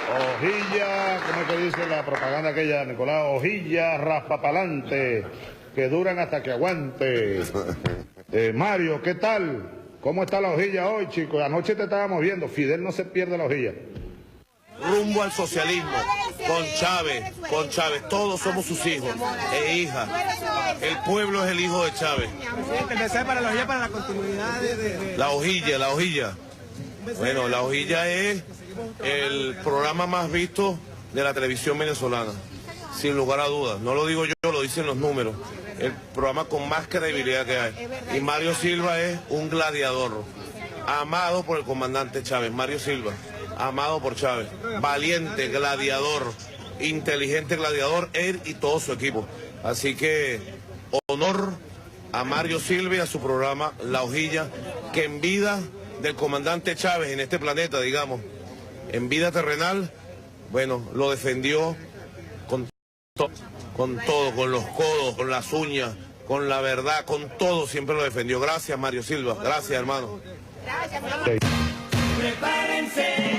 Hojilla, ¿cómo es que dice la propaganda aquella, Nicolás? Hojilla, raspa pa'lante, que duran hasta que aguante. Mario, ¿qué tal? ¿Cómo está la hojilla hoy, chicos? Anoche te estábamos viendo, Fidel no se pierde la hojilla. Rumbo al socialismo, con Chávez, todos somos sus hijos e hijas. El pueblo es el hijo de Chávez. Presidente, el mensaje para la hojilla, para la continuidad de... La hojilla. Bueno, la hojilla es el programa más visto de la televisión venezolana, sin lugar a dudas. No lo digo yo, lo dicen los números. El programa con más credibilidad que hay. Y Mario Silva es un gladiador, amado por el comandante Chávez. Mario Silva, amado por Chávez, valiente, gladiador, inteligente gladiador, él y todo su equipo. Así que honor a Mario Silva y a su programa La Hojilla, que en vida del comandante Chávez en este planeta, digamos, en vida terrenal, bueno, lo defendió con todo, con los codos, con las uñas, con la verdad, con todo, siempre lo defendió. Gracias, Mario Silva, gracias, hermano. Gracias, Prepárense.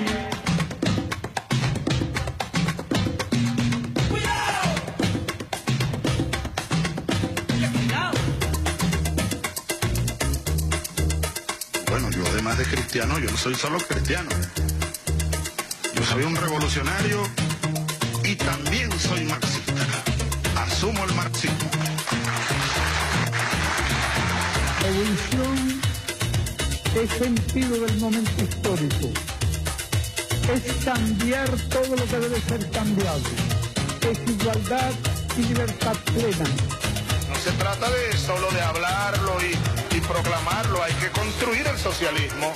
Bueno, yo además de cristiano, yo no soy solo cristiano. Yo soy un revolucionario y también soy marxista. Asumo el marxismo. Evolución es sentido del momento histórico. Es cambiar todo lo que debe ser cambiado. Es igualdad y libertad plena. No se trata de solo de hablarlo y proclamarlo, hay que construir el socialismo,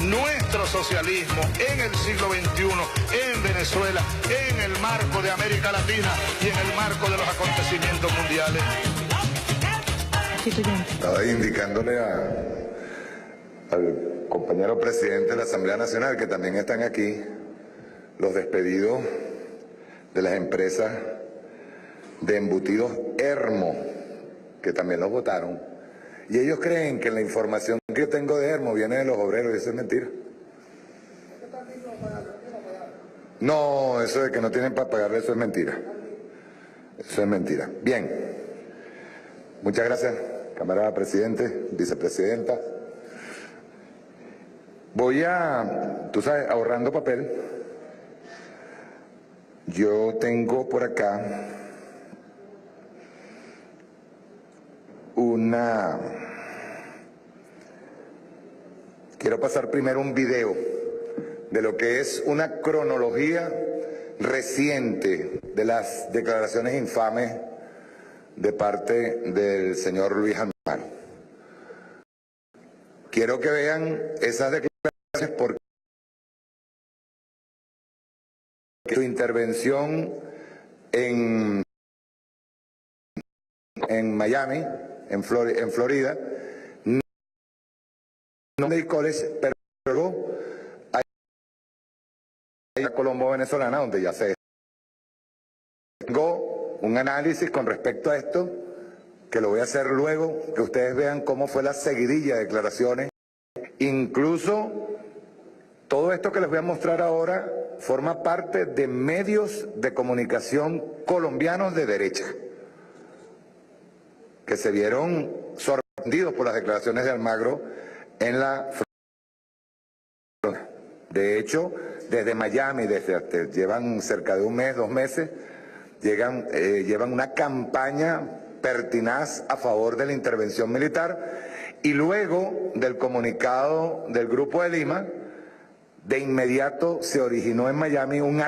nuestro socialismo en el siglo XXI, en Venezuela, en el marco de América Latina y en el marco de los acontecimientos mundiales. Estaba indicándole al compañero presidente de la Asamblea Nacional, que también están aquí, los despedidos de las empresas de embutidos Hermo, que también los votaron. Y ellos creen que la información que yo tengo de Hermo viene de los obreros, y eso es mentira. No, eso de que no tienen para pagarle, eso es mentira. Eso es mentira. Bien. Muchas gracias, camarada presidente, vicepresidenta. Voy tú sabes, ahorrando papel. Yo tengo por acá quiero pasar primero un video de lo que es una cronología reciente de las declaraciones infames de parte del señor Luis Almagro. Quiero que vean esas declaraciones porque su intervención en Miami, en Florida, no de College, pero luego hay la Colombo venezolana, donde ya se tengo un análisis con respecto a esto, que lo voy a hacer luego, que ustedes vean cómo fue la seguidilla de declaraciones. Incluso todo esto que les voy a mostrar ahora forma parte de medios de comunicación colombianos de derecha, que se vieron sorprendidos por las declaraciones de Almagro en la frontera. De hecho, desde Miami, llevan cerca de un mes, 2 meses, llevan una campaña pertinaz a favor de la intervención militar, y luego del comunicado del Grupo de Lima, de inmediato se originó en Miami un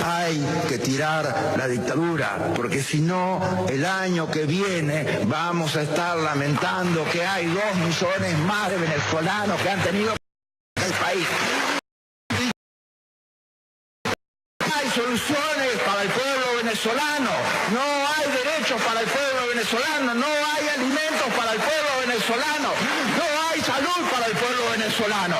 Hay que tirar la dictadura, porque si no, el año que viene vamos a estar lamentando que hay 2 millones más de venezolanos que han tenido el país. No hay soluciones para el pueblo venezolano, no hay derechos para el pueblo venezolano. venezolano, no hay alimentos para el pueblo venezolano, no hay salud para el pueblo venezolano.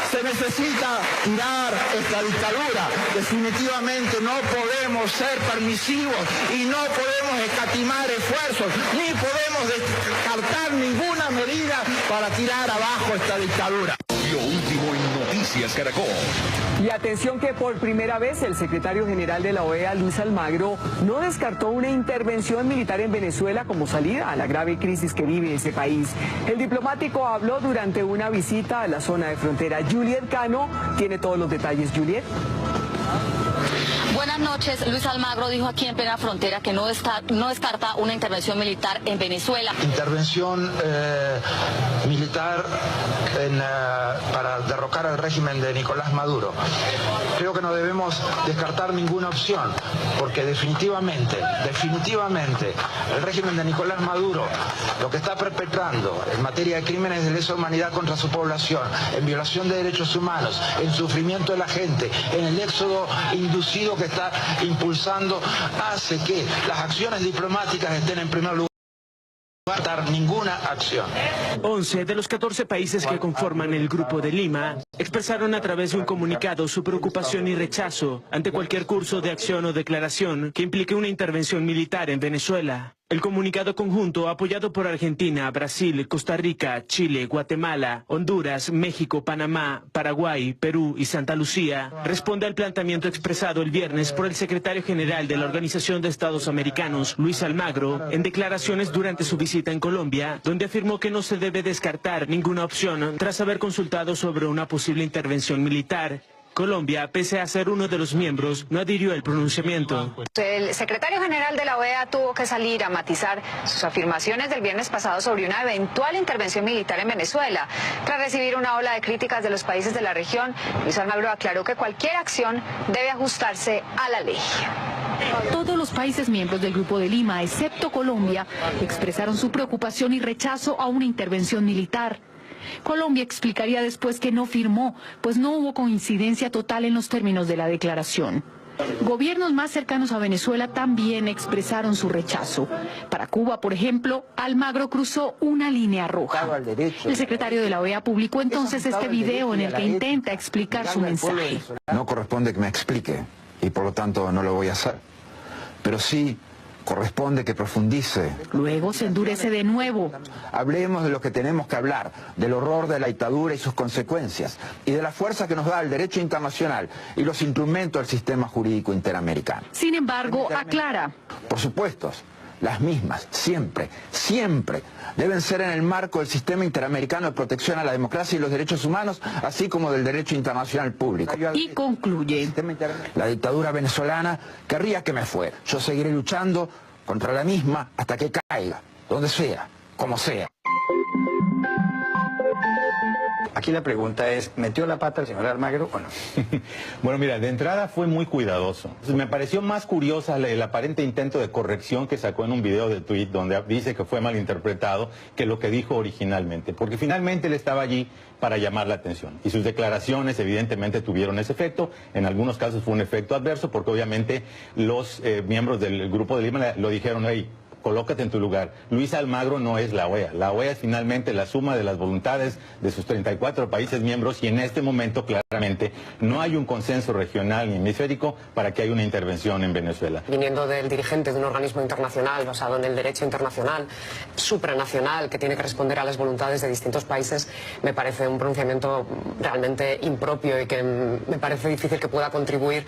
Se necesita tirar esta dictadura. Definitivamente no podemos ser permisivos y no podemos escatimar esfuerzos, ni podemos descartar ninguna medida para tirar abajo esta dictadura. Lo último en Noticias Caracol. Y atención que por primera vez el secretario general de la OEA, Luis Almagro, no descartó una intervención militar en Venezuela como salida a la grave crisis que vive ese país. El diplomático habló durante una visita a la zona de frontera. Juliet Cano tiene todos los detalles. Juliet. Buenas noches. Luis Almagro dijo aquí en plena frontera que no descarta una intervención militar en Venezuela. Intervención militar para derrocar al régimen de Nicolás Maduro. Creo que no debemos descartar ninguna opción, porque definitivamente, el régimen de Nicolás Maduro, lo que está perpetrando en materia de crímenes de lesa humanidad contra su población, en violación de derechos humanos, en sufrimiento de la gente, en el éxodo inducido que está impulsando, hace que las acciones diplomáticas estén en primer lugar. No va a dar ninguna acción. 11 de los 14 países que conforman el Grupo de Lima expresaron a través de un comunicado su preocupación y rechazo ante cualquier curso de acción o declaración que implique una intervención militar en Venezuela. El comunicado conjunto, apoyado por Argentina, Brasil, Costa Rica, Chile, Guatemala, Honduras, México, Panamá, Paraguay, Perú y Santa Lucía, responde al planteamiento expresado el viernes por el secretario general de la Organización de Estados Americanos, Luis Almagro, en declaraciones durante su visita en Colombia, donde afirmó que no se debe descartar ninguna opción tras haber consultado sobre una posible intervención militar. Colombia, pese a ser uno de los miembros, no adhirió al pronunciamiento. El secretario general de la OEA tuvo que salir a matizar sus afirmaciones del viernes pasado sobre una eventual intervención militar en Venezuela. Tras recibir una ola de críticas de los países de la región, Luis Almagro aclaró que cualquier acción debe ajustarse a la ley. Todos los países miembros del Grupo de Lima, excepto Colombia, expresaron su preocupación y rechazo a una intervención militar. Colombia explicaría después que no firmó, pues no hubo coincidencia total en los términos de la declaración. Gobiernos más cercanos a Venezuela también expresaron su rechazo. Para Cuba, por ejemplo, Almagro cruzó una línea roja. El secretario de la OEA publicó entonces este video en el que intenta explicar su mensaje. No corresponde que me explique y por lo tanto no lo voy a hacer, pero sí corresponde que profundice. Luego se endurece de nuevo. Hablemos de lo que tenemos que hablar, del horror de la dictadura y sus consecuencias, y de la fuerza que nos da el derecho internacional y los instrumentos del sistema jurídico interamericano. Sin embargo, aclara. Por supuesto, las mismas, siempre, deben ser en el marco del sistema interamericano de protección a la democracia y los derechos humanos, así como del derecho internacional público. Y concluye. La dictadura venezolana querría que me fuera. Yo seguiré luchando contra la misma hasta que caiga, donde sea, como sea. Aquí la pregunta es, ¿metió la pata el señor Almagro o no? Bueno, mira, de entrada fue muy cuidadoso. Me pareció más curiosa el aparente intento de corrección que sacó en un video de tweet donde dice que fue malinterpretado que lo que dijo originalmente, porque finalmente él estaba allí para llamar la atención y sus declaraciones evidentemente tuvieron ese efecto. En algunos casos fue un efecto adverso porque obviamente los miembros del Grupo de Lima lo dijeron, hey, colócate en tu lugar. Luis Almagro no es la OEA. La OEA es finalmente la suma de las voluntades de sus 34 países miembros y en este momento claramente no hay un consenso regional ni hemisférico para que haya una intervención en Venezuela. Viniendo del dirigente de un organismo internacional basado en el derecho internacional, supranacional, que tiene que responder a las voluntades de distintos países, me parece un pronunciamiento realmente impropio y que me parece difícil que pueda contribuir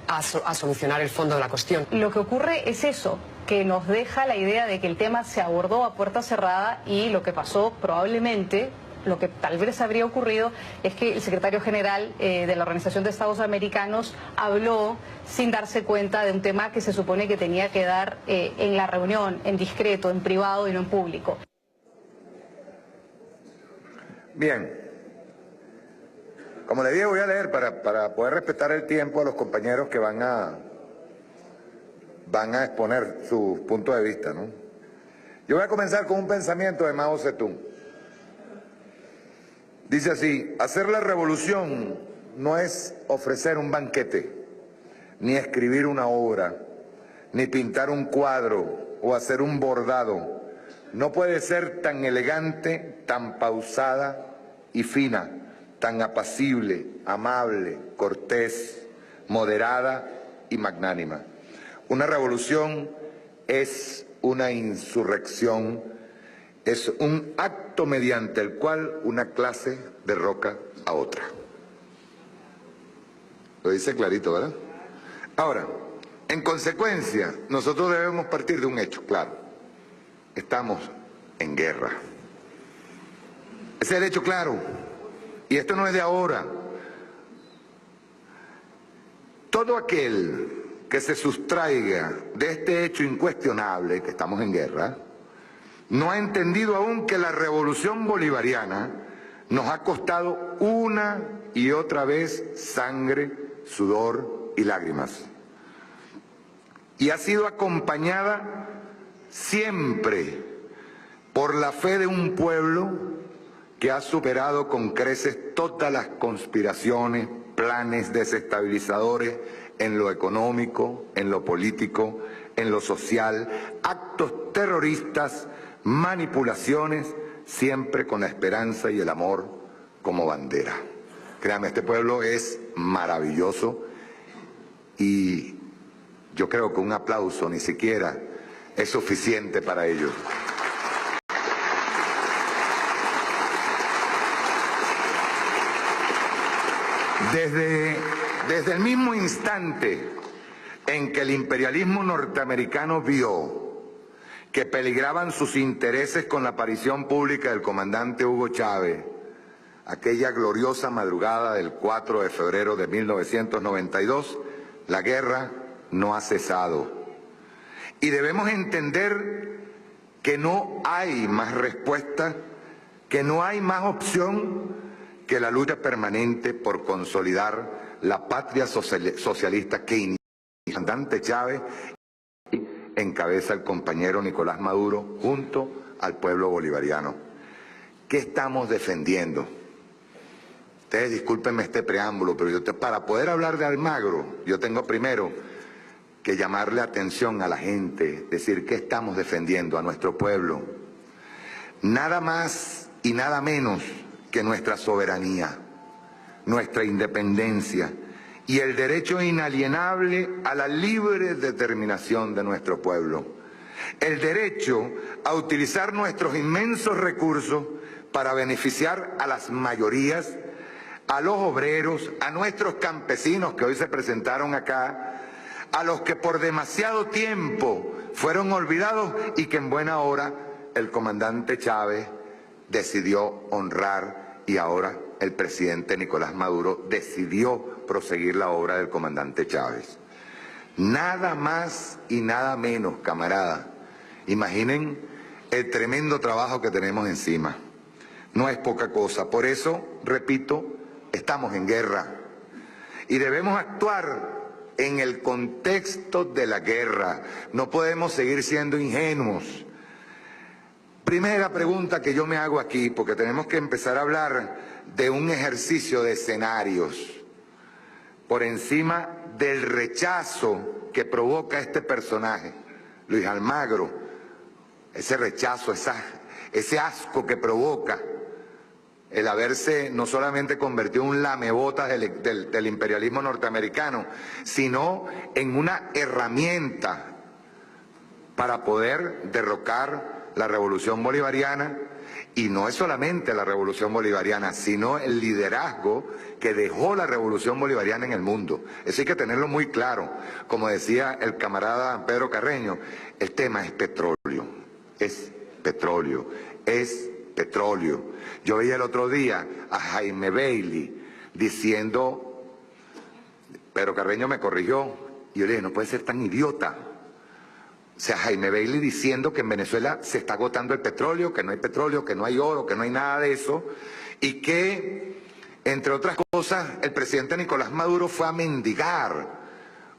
a solucionar el fondo de la cuestión. Lo que ocurre es eso, que nos deja la idea de que el tema se abordó a puerta cerrada y lo que pasó probablemente, lo que tal vez habría ocurrido, es que el secretario general de la Organización de Estados Americanos habló sin darse cuenta de un tema que se supone que tenía que dar en la reunión, en discreto, en privado y no en público. Bien. Como le dije, voy a leer para poder respetar el tiempo a los compañeros que van a exponer su punto de vista, ¿no? Yo voy a comenzar con un pensamiento de Mao Zedong. Dice así: hacer la revolución no es ofrecer un banquete, ni escribir una obra, ni pintar un cuadro, o hacer un bordado. No puede ser tan elegante, tan pausada y fina, tan apacible, amable, cortés, moderada y magnánima. Una revolución es una insurrección, es un acto mediante el cual una clase derroca a otra. Lo dice clarito, ¿verdad? Ahora, en consecuencia, nosotros debemos partir de un hecho claro. Estamos en guerra. Ese es el hecho claro. Y esto no es de ahora. Todo aquel que se sustraiga de este hecho incuestionable, que estamos en guerra, no ha entendido aún que la revolución bolivariana nos ha costado una y otra vez sangre, sudor y lágrimas. Y ha sido acompañada siempre por la fe de un pueblo que ha superado con creces todas las conspiraciones, planes desestabilizadores en lo económico, en lo político, en lo social, actos terroristas, manipulaciones, siempre con la esperanza y el amor como bandera. Créanme, este pueblo es maravilloso y yo creo que un aplauso ni siquiera es suficiente para ellos. Desde el mismo instante en que el imperialismo norteamericano vio que peligraban sus intereses con la aparición pública del comandante Hugo Chávez, aquella gloriosa madrugada del 4 de febrero de 1992, la guerra no ha cesado. Y debemos entender que no hay más respuesta, que no hay más opción que la lucha permanente por consolidar la patria socialista que inició el comandante Chávez y encabeza el compañero Nicolás Maduro junto al pueblo bolivariano. ¿Qué estamos defendiendo? Ustedes discúlpenme este preámbulo, pero para poder hablar de Almagro, yo tengo primero que llamarle atención a la gente, decir qué estamos defendiendo a nuestro pueblo. Nada más y nada menos que nuestra soberanía, nuestra independencia y el derecho inalienable a la libre determinación de nuestro pueblo. El derecho a utilizar nuestros inmensos recursos para beneficiar a las mayorías, a los obreros, a nuestros campesinos que hoy se presentaron acá, a los que por demasiado tiempo fueron olvidados y que en buena hora el comandante Chávez decidió honrar y ahora el presidente Nicolás Maduro decidió proseguir la obra del comandante Chávez. Nada más y nada menos, camarada. Imaginen el tremendo trabajo que tenemos encima. No es poca cosa. Por eso, repito, estamos en guerra y debemos actuar en el contexto de la guerra. No podemos seguir siendo ingenuos. Primera pregunta que yo me hago aquí, porque tenemos que empezar a hablar de un ejercicio de escenarios por encima del rechazo que provoca este personaje, Luis Almagro, ese rechazo, ese asco que provoca el haberse no solamente convertido en un lamebotas del imperialismo norteamericano, sino en una herramienta para poder derrocar la revolución bolivariana. Y no es solamente la revolución bolivariana, sino el liderazgo que dejó la revolución bolivariana en el mundo. Eso hay que tenerlo muy claro. Como decía el camarada Pedro Carreño, el tema es petróleo, es petróleo, es petróleo. Yo veía el otro día a Jaime Bailey diciendo, Pedro Carreño me corrigió, y yo le dije, no puede ser tan idiota. O sea, Jaime Bailey diciendo que en Venezuela se está agotando el petróleo, que no hay oro, que no hay nada de eso, y que, entre otras cosas, el presidente Nicolás Maduro fue a mendigar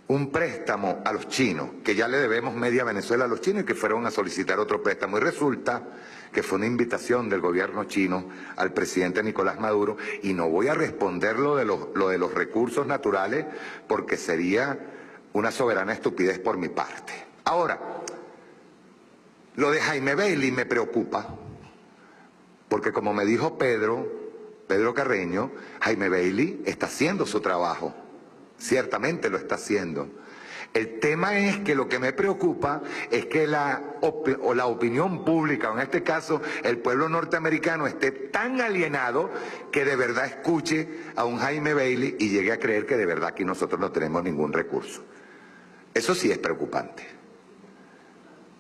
un préstamo a los chinos, que ya le debemos media Venezuela a los chinos y que fueron a solicitar otro préstamo. Y resulta que fue una invitación del gobierno chino al presidente Nicolás Maduro, y no voy a responder lo de los recursos naturales porque sería una soberana estupidez por mi parte. Ahora, Lo de Jaime Bailey me preocupa, porque como me dijo Pedro Carreño, Jaime Bailey está haciendo su trabajo, ciertamente lo está haciendo. El tema es que lo que me preocupa es que la opinión pública, o en este caso el pueblo norteamericano, esté tan alienado que de verdad escuche a un Jaime Bailey y llegue a creer que de verdad aquí nosotros no tenemos ningún recurso. Eso sí es preocupante.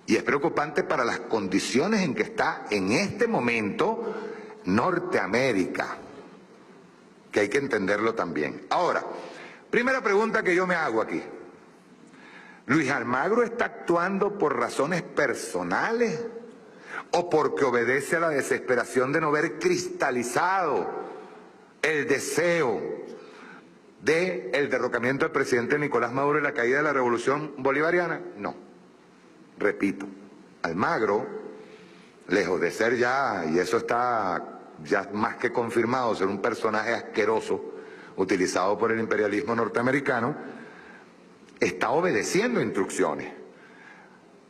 Y es preocupante para las condiciones en que está en este momento Norteamérica, que hay que entenderlo también. Ahora, primera pregunta que yo me hago aquí. ¿Luis Almagro está actuando por razones personales o porque obedece a la desesperación de no ver cristalizado el deseo del derrocamiento del presidente Nicolás Maduro y la caída de la revolución bolivariana? No. Repito, Almagro, lejos de ser ya, y eso está ya más que confirmado, ser un personaje asqueroso utilizado por el imperialismo norteamericano, está obedeciendo instrucciones.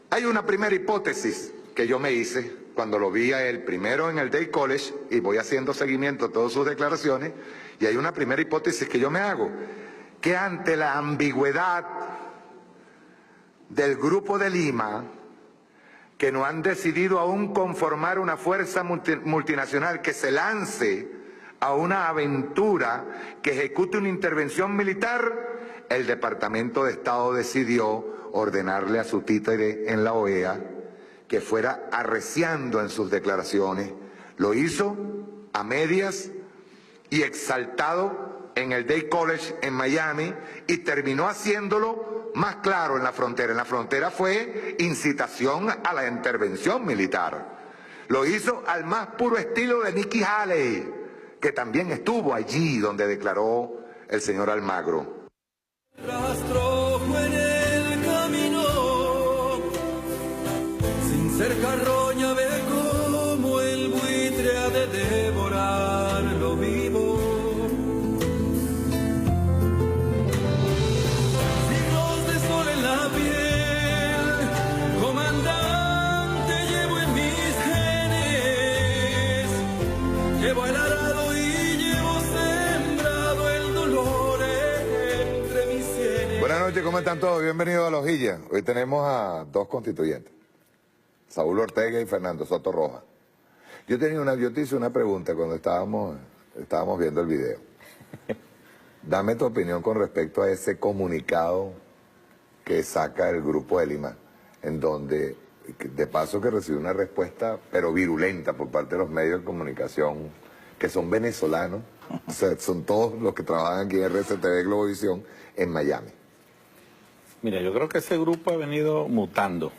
Hay una primera hipótesis que yo me hice cuando lo vi a él primero en el Day College, y voy haciendo seguimiento a todas sus declaraciones, y hay una primera hipótesis que yo me hago, que ante la ambigüedad del Grupo de Lima, que no han decidido aún conformar una fuerza multinacional que se lance a una aventura que ejecute una intervención militar, el Departamento de Estado decidió ordenarle a su títere en la OEA que fuera arreciando en sus declaraciones. Lo hizo a medias y exaltado en el Day College en Miami, y terminó haciéndolo más claro en la frontera. En la frontera fue incitación a la intervención militar. Lo hizo al más puro estilo de Nikki Haley, que también estuvo allí donde declaró el señor Almagro. Rastrojo en el camino, sin ser carroña, ve como el buitre ha de devorar lo vivo. Siglos de sol en la piel, comandante, llevo en mis genes, llevo el arado y llevo sembrado el dolor entre mis sienes. Buenas noches, ¿cómo están todos? Bienvenidos a La Hojilla. Hoy tenemos a dos constituyentes, Saúl Ortega y Fernando Soto Rojas. Yo te hice una pregunta cuando estábamos viendo el video. Dame tu opinión con respecto a ese comunicado que saca el Grupo de Lima, en donde, de paso, que recibió una respuesta, pero virulenta, por parte de los medios de comunicación, que son venezolanos, o sea, son todos los que trabajan aquí en RCTV Globovisión, en Miami. Mira, yo creo que ese grupo ha venido mutando.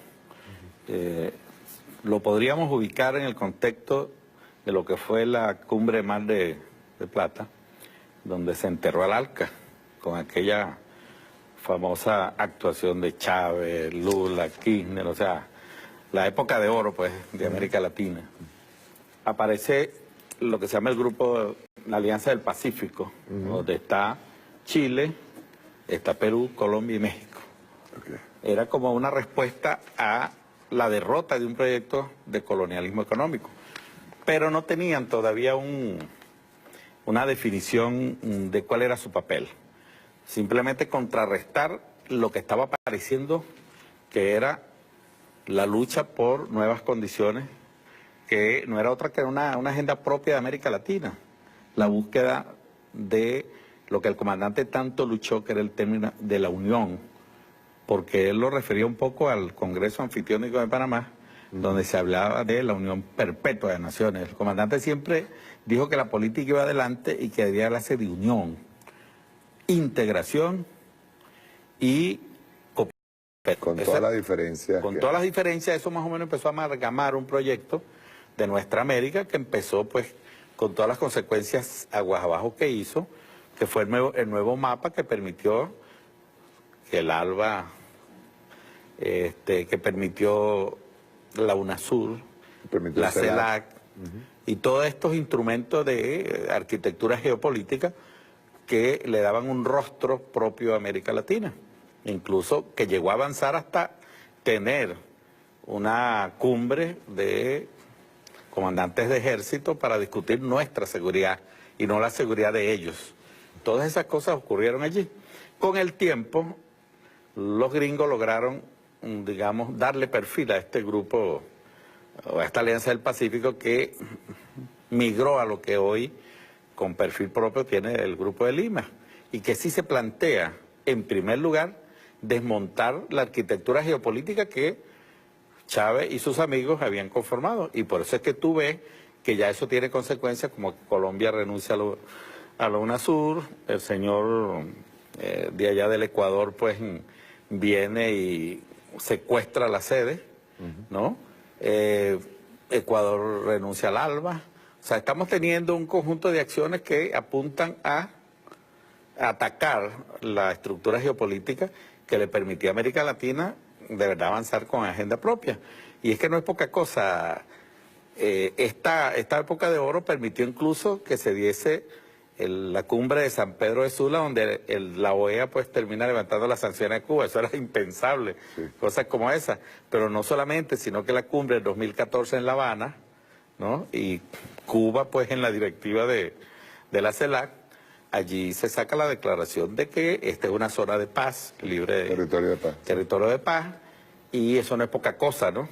Lo podríamos ubicar en el contexto de lo que fue la cumbre de Mar de Plata, donde se enterró al ALCA, con aquella famosa actuación de Chávez, Lula, Kirchner, o sea, la época de oro, pues, de América Latina. Aparece lo que se llama el grupo, la Alianza del Pacífico, donde está Chile, está Perú, Colombia y México. Era como una respuesta a la derrota de un proyecto de colonialismo económico, pero no tenían todavía una definición de cuál era su papel. Simplemente contrarrestar lo que estaba apareciendo, que era la lucha por nuevas condiciones, que no era otra que una agenda propia de América Latina, la búsqueda de lo que el comandante tanto luchó, que era el término de la unión, porque él lo refería un poco al Congreso Anfitriónico de Panamá, donde se hablaba de la unión perpetua de naciones. El comandante siempre dijo que la política iba adelante y que debía hablarse de unión, integración y cooperación. Con todas las diferencias. Con todas las diferencias, eso más o menos empezó a amalgamar un proyecto de nuestra América que empezó pues con todas las consecuencias aguas abajo que hizo, que fue el nuevo mapa que permitió que el ALBA, que permitió la UNASUR, la CELAC, y todos estos instrumentos de arquitectura geopolítica que le daban un rostro propio a América Latina, incluso que llegó a avanzar hasta tener una cumbre de comandantes de ejército para discutir nuestra seguridad y no la seguridad de ellos. Todas esas cosas ocurrieron allí. Con el tiempo, los gringos lograron, digamos, darle perfil a este grupo, o a esta Alianza del Pacífico, que migró a lo que hoy, con perfil propio, tiene el Grupo de Lima, y que sí se plantea, en primer lugar, desmontar la arquitectura geopolítica que Chávez y sus amigos habían conformado. Y por eso es que tú ves que ya eso tiene consecuencias, como que Colombia renuncia a la UNASUR, el señor de allá del Ecuador pues viene y secuestra la sede, ¿no? Ecuador renuncia al ALBA. O sea, estamos teniendo un conjunto de acciones que apuntan a atacar la estructura geopolítica que le permitía a América Latina de verdad avanzar con agenda propia. Y es que no es poca cosa. Esta época de oro permitió incluso que se diese la cumbre de San Pedro de Sula, donde la OEA pues termina levantando las sanciones a Cuba. Eso era impensable, cosas como esas. Pero no solamente, sino que la cumbre del 2014 en La Habana, ¿no? Y Cuba pues en la directiva de la CELAC, allí se saca la declaración de que esta es una zona de paz, libre de... Territorio de paz, y eso no es poca cosa, ¿no?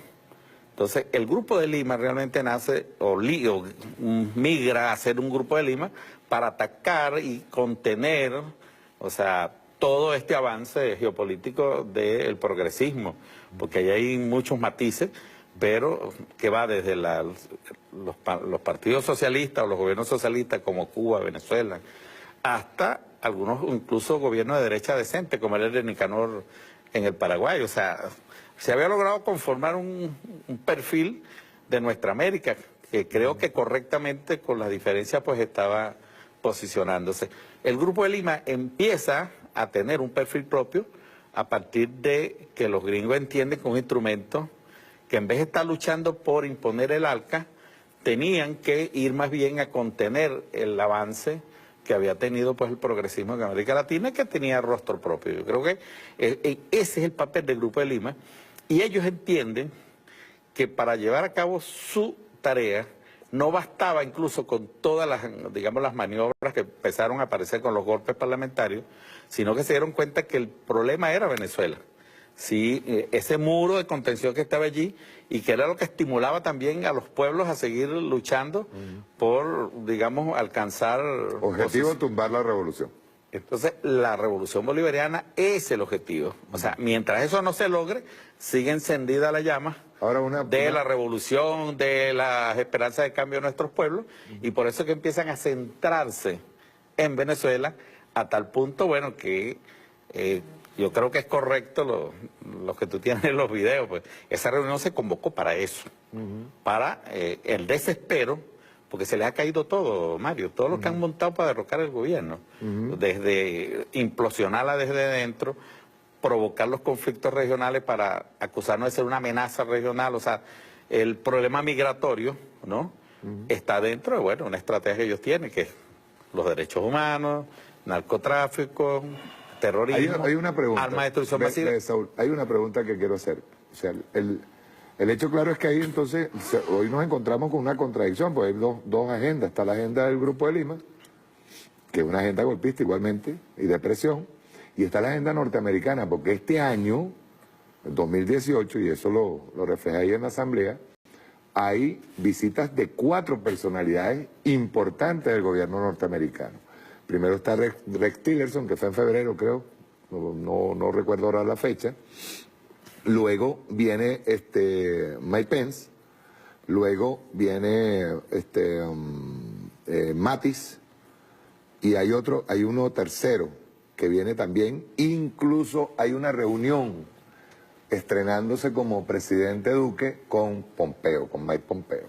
Entonces, el Grupo de Lima realmente nace, o migra a ser un Grupo de Lima para atacar y contener, o sea, todo este avance geopolítico del progresismo, porque ahí hay muchos matices, pero que va desde los partidos socialistas o los gobiernos socialistas como Cuba, Venezuela, hasta algunos incluso gobiernos de derecha decente, como el de Nicanor en el Paraguay. O sea, se había logrado conformar un perfil de nuestra América, que creo que correctamente, con las diferencias, pues estaba posicionándose. El Grupo de Lima empieza a tener un perfil propio a partir de que los gringos entienden que un instrumento que en vez de estar luchando por imponer el ALCA, tenían que ir más bien a contener el avance que había tenido pues el progresismo en América Latina, que tenía rostro propio. Yo creo que ese es el papel del Grupo de Lima, y ellos entienden que para llevar a cabo su tarea no bastaba incluso con todas las, digamos, las maniobras que empezaron a aparecer con los golpes parlamentarios, sino que se dieron cuenta que el problema era Venezuela. Sí, ese muro de contención que estaba allí, y que era lo que estimulaba también a los pueblos a seguir luchando por, digamos, alcanzar... Objetivo, tumbar la revolución. Entonces, la revolución bolivariana es el objetivo. O sea, mientras eso no se logre, sigue encendida la llama de la revolución, de las esperanzas de cambio de nuestros pueblos, y por eso que empiezan a centrarse en Venezuela, a tal punto, bueno, que... yo creo que es correcto lo que tú tienes en los videos, pues esa reunión se convocó para eso, para el desespero, porque se les ha caído todo, Mario, todo lo que han montado para derrocar el gobierno, desde implosionarla desde dentro, provocar los conflictos regionales para acusarnos de ser una amenaza regional. O sea, el problema migratorio, ¿no? Está dentro de, bueno, una estrategia que ellos tienen, que es los derechos humanos, narcotráfico, terrorismo, hay una pregunta, armas de destrucción masiva. Saúl, hay una pregunta que quiero hacer. O sea, el hecho claro es que ahí entonces, hoy nos encontramos con una contradicción, porque hay dos agendas. Está la agenda del Grupo de Lima, que es una agenda golpista igualmente, y de presión, y está la agenda norteamericana, porque este año, 2018, y eso lo refleja ahí en la Asamblea, hay visitas de 4 personalidades importantes del gobierno norteamericano. Primero está Rex Tillerson, que fue en febrero, creo, no recuerdo ahora la fecha. Luego viene Mike Pence. Luego viene Mattis. Y hay uno tercero que viene también. Incluso hay una reunión estrenándose como presidente Duque con Pompeo, con Mike Pompeo.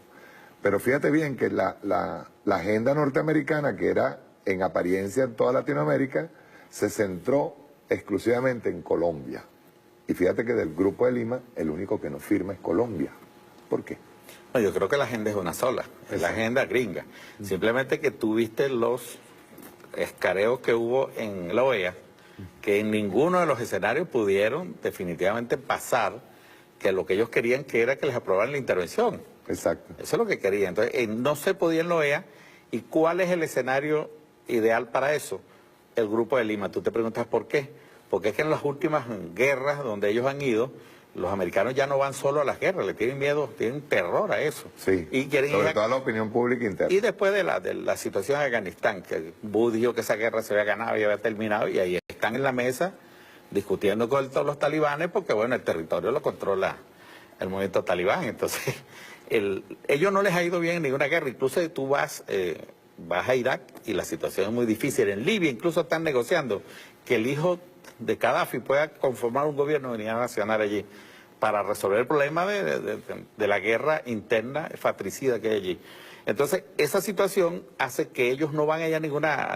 Pero fíjate bien que la agenda norteamericana, que era en apariencia en toda Latinoamérica, se centró exclusivamente en Colombia. Y fíjate que del Grupo de Lima, el único que no firma es Colombia. ¿Por qué? No, yo creo que la agenda es una sola, es la agenda gringa. Simplemente que tú viste los escareos que hubo en la OEA, que en ninguno de los escenarios pudieron definitivamente pasar que lo que ellos querían que era que les aprobaran la intervención. Exacto. Eso es lo que querían. Entonces, no se podía en la OEA. ¿Y cuál es el escenario ideal para eso? El Grupo de Lima. Tú te preguntas por qué. Porque es que en las últimas guerras donde ellos han ido, los americanos ya no van solo a las guerras, le tienen miedo, tienen terror a eso. Sí, y quieren sobre ir todo a la opinión pública interna. Y después de la situación en Afganistán, que Bush dijo que esa guerra se había ganado y había terminado, y ahí están en la mesa discutiendo con todos los talibanes, porque bueno, el territorio lo controla el movimiento talibán. Entonces, ellos no les ha ido bien en ninguna guerra. Incluso tú vas a Irak y la situación es muy difícil. En Libia incluso están negociando que el hijo de Gaddafi pueda conformar un gobierno de unidad nacional allí para resolver el problema de la guerra interna fratricida que hay allí. Entonces, esa situación hace que ellos no van a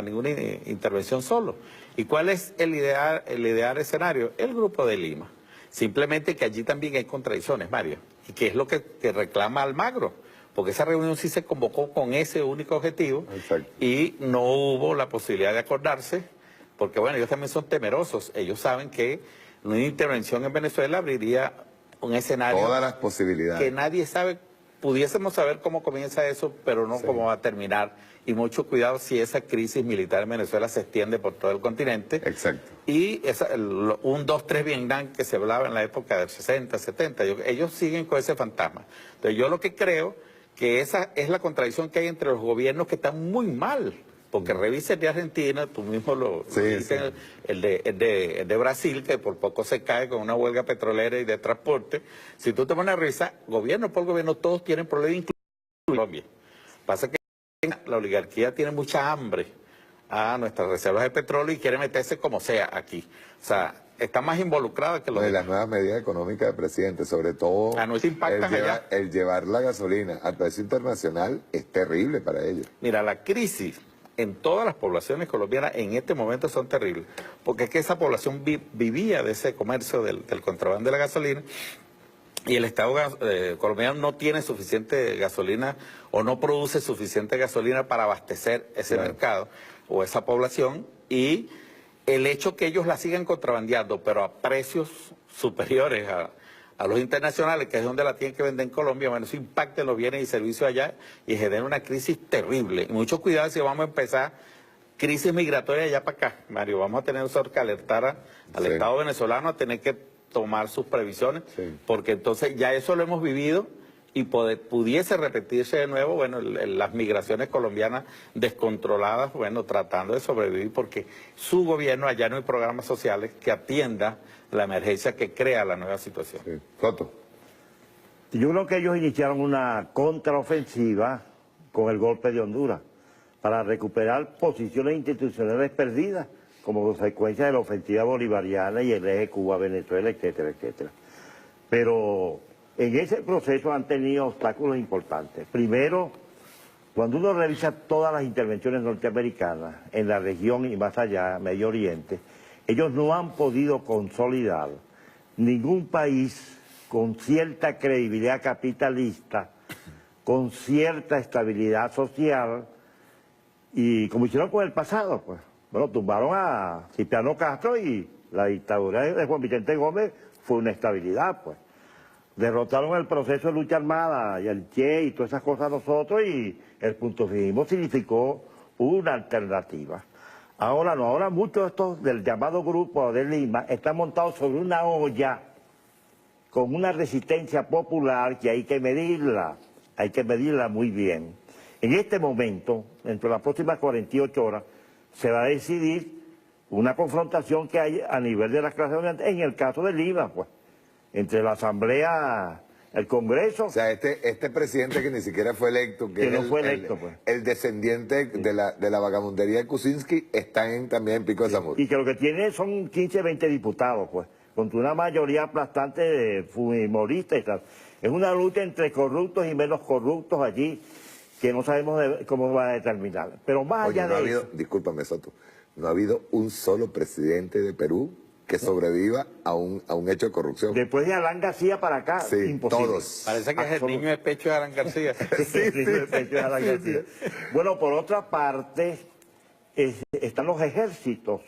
ninguna intervención solo. ¿Y cuál es el ideal escenario? El Grupo de Lima. Simplemente que allí también hay contradicciones, Mario, y que es lo que reclama Almagro, porque esa reunión sí se convocó con ese único objetivo. Exacto. Y no hubo la posibilidad de acordarse, porque bueno, ellos también son temerosos. Ellos saben que una intervención en Venezuela abriría un escenario... Todas las posibilidades. Que nadie sabe, pudiésemos saber cómo comienza eso, pero no cómo va a terminar. Y mucho cuidado si esa crisis militar en Venezuela se extiende por todo el continente. Exacto. Y un 2-3 Vietnam que se hablaba en la época del 60, 70, ellos siguen con ese fantasma. Entonces yo lo que creo que esa es la contradicción que hay entre los gobiernos que están muy mal. Porque revisa el de Argentina, tú mismo lo dices, el de Brasil, que por poco se cae con una huelga petrolera y de transporte. Si tú te pones a revisar, gobierno por gobierno, todos tienen problemas, incluso Colombia. Pasa que la oligarquía tiene mucha hambre a nuestras reservas de petróleo y quiere meterse como sea aquí. O sea, está más involucrada que los de las nuevas medidas económicas del presidente, sobre todo el llevar la gasolina al precio internacional es terrible para ellos. Mira, la crisis en todas las poblaciones colombianas en este momento son terribles, porque es que esa población vivía de ese comercio del contrabando de la gasolina, y el Estado colombiano no tiene suficiente gasolina o no produce suficiente gasolina para abastecer ese mercado o esa población, y el hecho que ellos la sigan contrabandeando, pero a precios superiores a los internacionales, que es donde la tienen que vender en Colombia, bueno, eso impacta en los bienes y servicios allá y genera una crisis terrible. Y mucho cuidado si vamos a empezar crisis migratoria allá para acá, Mario. Vamos a tener nosotros que alertar al Estado venezolano a tener que tomar sus previsiones, porque entonces ya eso lo hemos vivido y pudiese repetirse de nuevo, bueno, las migraciones colombianas descontroladas, bueno, tratando de sobrevivir, porque su gobierno allá no hay programas sociales que atienda la emergencia que crea la nueva situación. Coto. Yo creo que ellos iniciaron una contraofensiva con el golpe de Honduras para recuperar posiciones institucionales perdidas como consecuencia de la ofensiva bolivariana y el eje Cuba-Venezuela, etcétera, etcétera. Pero en ese proceso han tenido obstáculos importantes. Primero, cuando uno revisa todas las intervenciones norteamericanas en la región y más allá, Medio Oriente, ellos no han podido consolidar ningún país con cierta credibilidad capitalista, con cierta estabilidad social, y como hicieron con el pasado, pues. Bueno, tumbaron a Cipriano Castro y la dictadura de Juan Vicente Gómez fue una estabilidad, pues. Derrotaron el proceso de lucha armada y el Che y todas esas cosas nosotros, y el puntofilismo significó una alternativa. Ahora no, ahora muchos de estos del llamado Grupo de Lima están montados sobre una olla con una resistencia popular que hay que medirla muy bien. En este momento, dentro de las próximas 48 horas, se va a decidir una confrontación que hay a nivel de las clases dominantes, en el caso de Lima, pues, entre la Asamblea, el Congreso... O sea, este presidente que ni siquiera fue electo, que no fue electo, pues. El descendiente de la vagamundería de Kuczynski, está también en Pico de Zamora. Y que lo que tiene son 15, 20 diputados, pues, contra una mayoría aplastante de fujimoristas y tal. Es una lucha entre corruptos y menos corruptos allí, que no sabemos cómo va a determinar. Pero más allá de eso... Discúlpame, Soto, no ha habido un solo presidente de Perú que sobreviva a un hecho de corrupción. Después de Alan García para acá, imposible. Todos. Parece que es el niño de pecho de Alan García. Bueno, por otra parte, están los ejércitos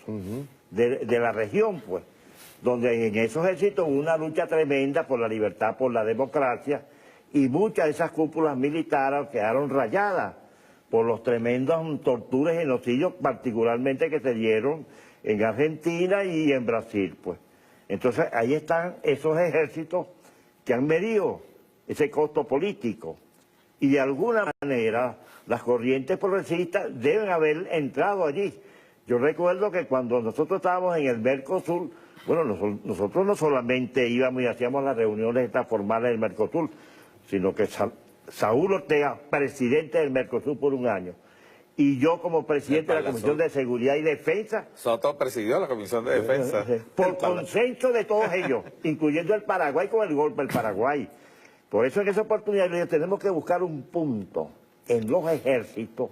de la región, pues. donde en esos ejércitos hubo una lucha tremenda por la libertad, por la democracia, y muchas de esas cúpulas militares quedaron rayadas por los tremendos torturas y genocidios, particularmente que se dieron en Argentina y en Brasil, pues. Entonces ahí están esos ejércitos que han medido ese costo político, y de alguna manera las corrientes progresistas deben haber entrado allí. Yo recuerdo que cuando nosotros estábamos en el Mercosur, bueno, nosotros no solamente íbamos y hacíamos las reuniones estas formales del Mercosur, sino que Saúl Ortega, presidente del Mercosur por un año, y yo como presidente de la Comisión de Seguridad y Defensa. Soto presidió la Comisión de Defensa. Por consenso de todos ellos, incluyendo el Paraguay con el golpe del Paraguay. Por eso en esa oportunidad tenemos que buscar un punto en los ejércitos,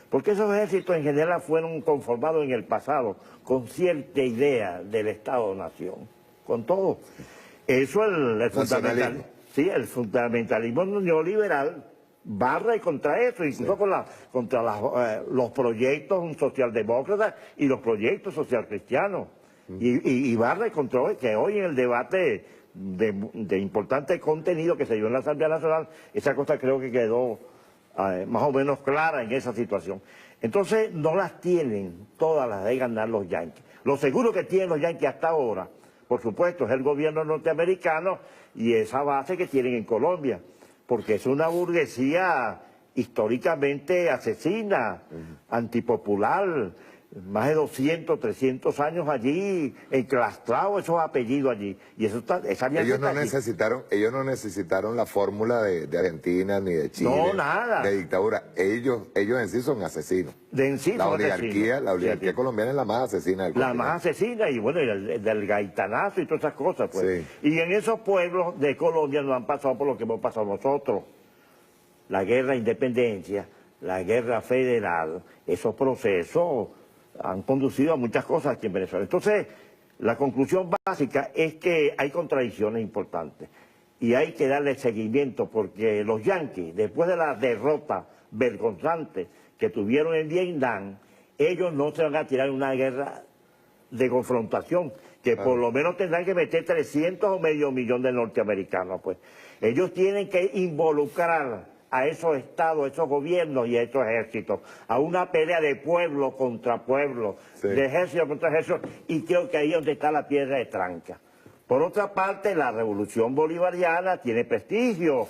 porque esos ejércitos en general fueron conformados en el pasado con cierta idea del Estado-Nación, con todo. Eso el fundamental, sí, el fundamentalismo neoliberal barra contra eso, incluso contra los proyectos socialdemócratas y los proyectos socialcristianos. Y barra contra que hoy en el debate de importante contenido que se dio en la Asamblea Nacional, esa cosa creo que quedó más o menos clara en esa situación. Entonces no las tienen todas las de ganar los yanquis. Lo seguro que tienen los yanquis hasta ahora, por supuesto, es el gobierno norteamericano y esa base que tienen en Colombia, porque es una burguesía históricamente asesina, antipopular, más de 200, 300 años allí, enclastrados esos apellidos allí. Y eso está, ellos no necesitaron la fórmula de Argentina ni de Chile. No, nada. De dictadura. Ellos en sí son asesinos. La oligarquía colombiana es la más asesina del continente. La más asesina, y bueno, del gaitanazo y todas esas cosas, pues. Sí. Y en esos pueblos de Colombia no han pasado por lo que hemos pasado nosotros. La guerra de independencia, la guerra federal, esos procesos han conducido a muchas cosas aquí en Venezuela. Entonces, la conclusión básica es que hay contradicciones importantes y hay que darle seguimiento, porque los yanquis, después de la derrota vergonzante que tuvieron en Vietnam, ellos no se van a tirar en una guerra de confrontación, que por lo menos tendrán que meter 300 o medio millón de norteamericanos, pues. Ellos tienen que involucrar a esos estados, a esos gobiernos y a esos ejércitos, a una pelea de pueblo contra pueblo, de ejército contra ejército, y creo que ahí es donde está la piedra de tranca. Por otra parte, la revolución bolivariana tiene prestigio.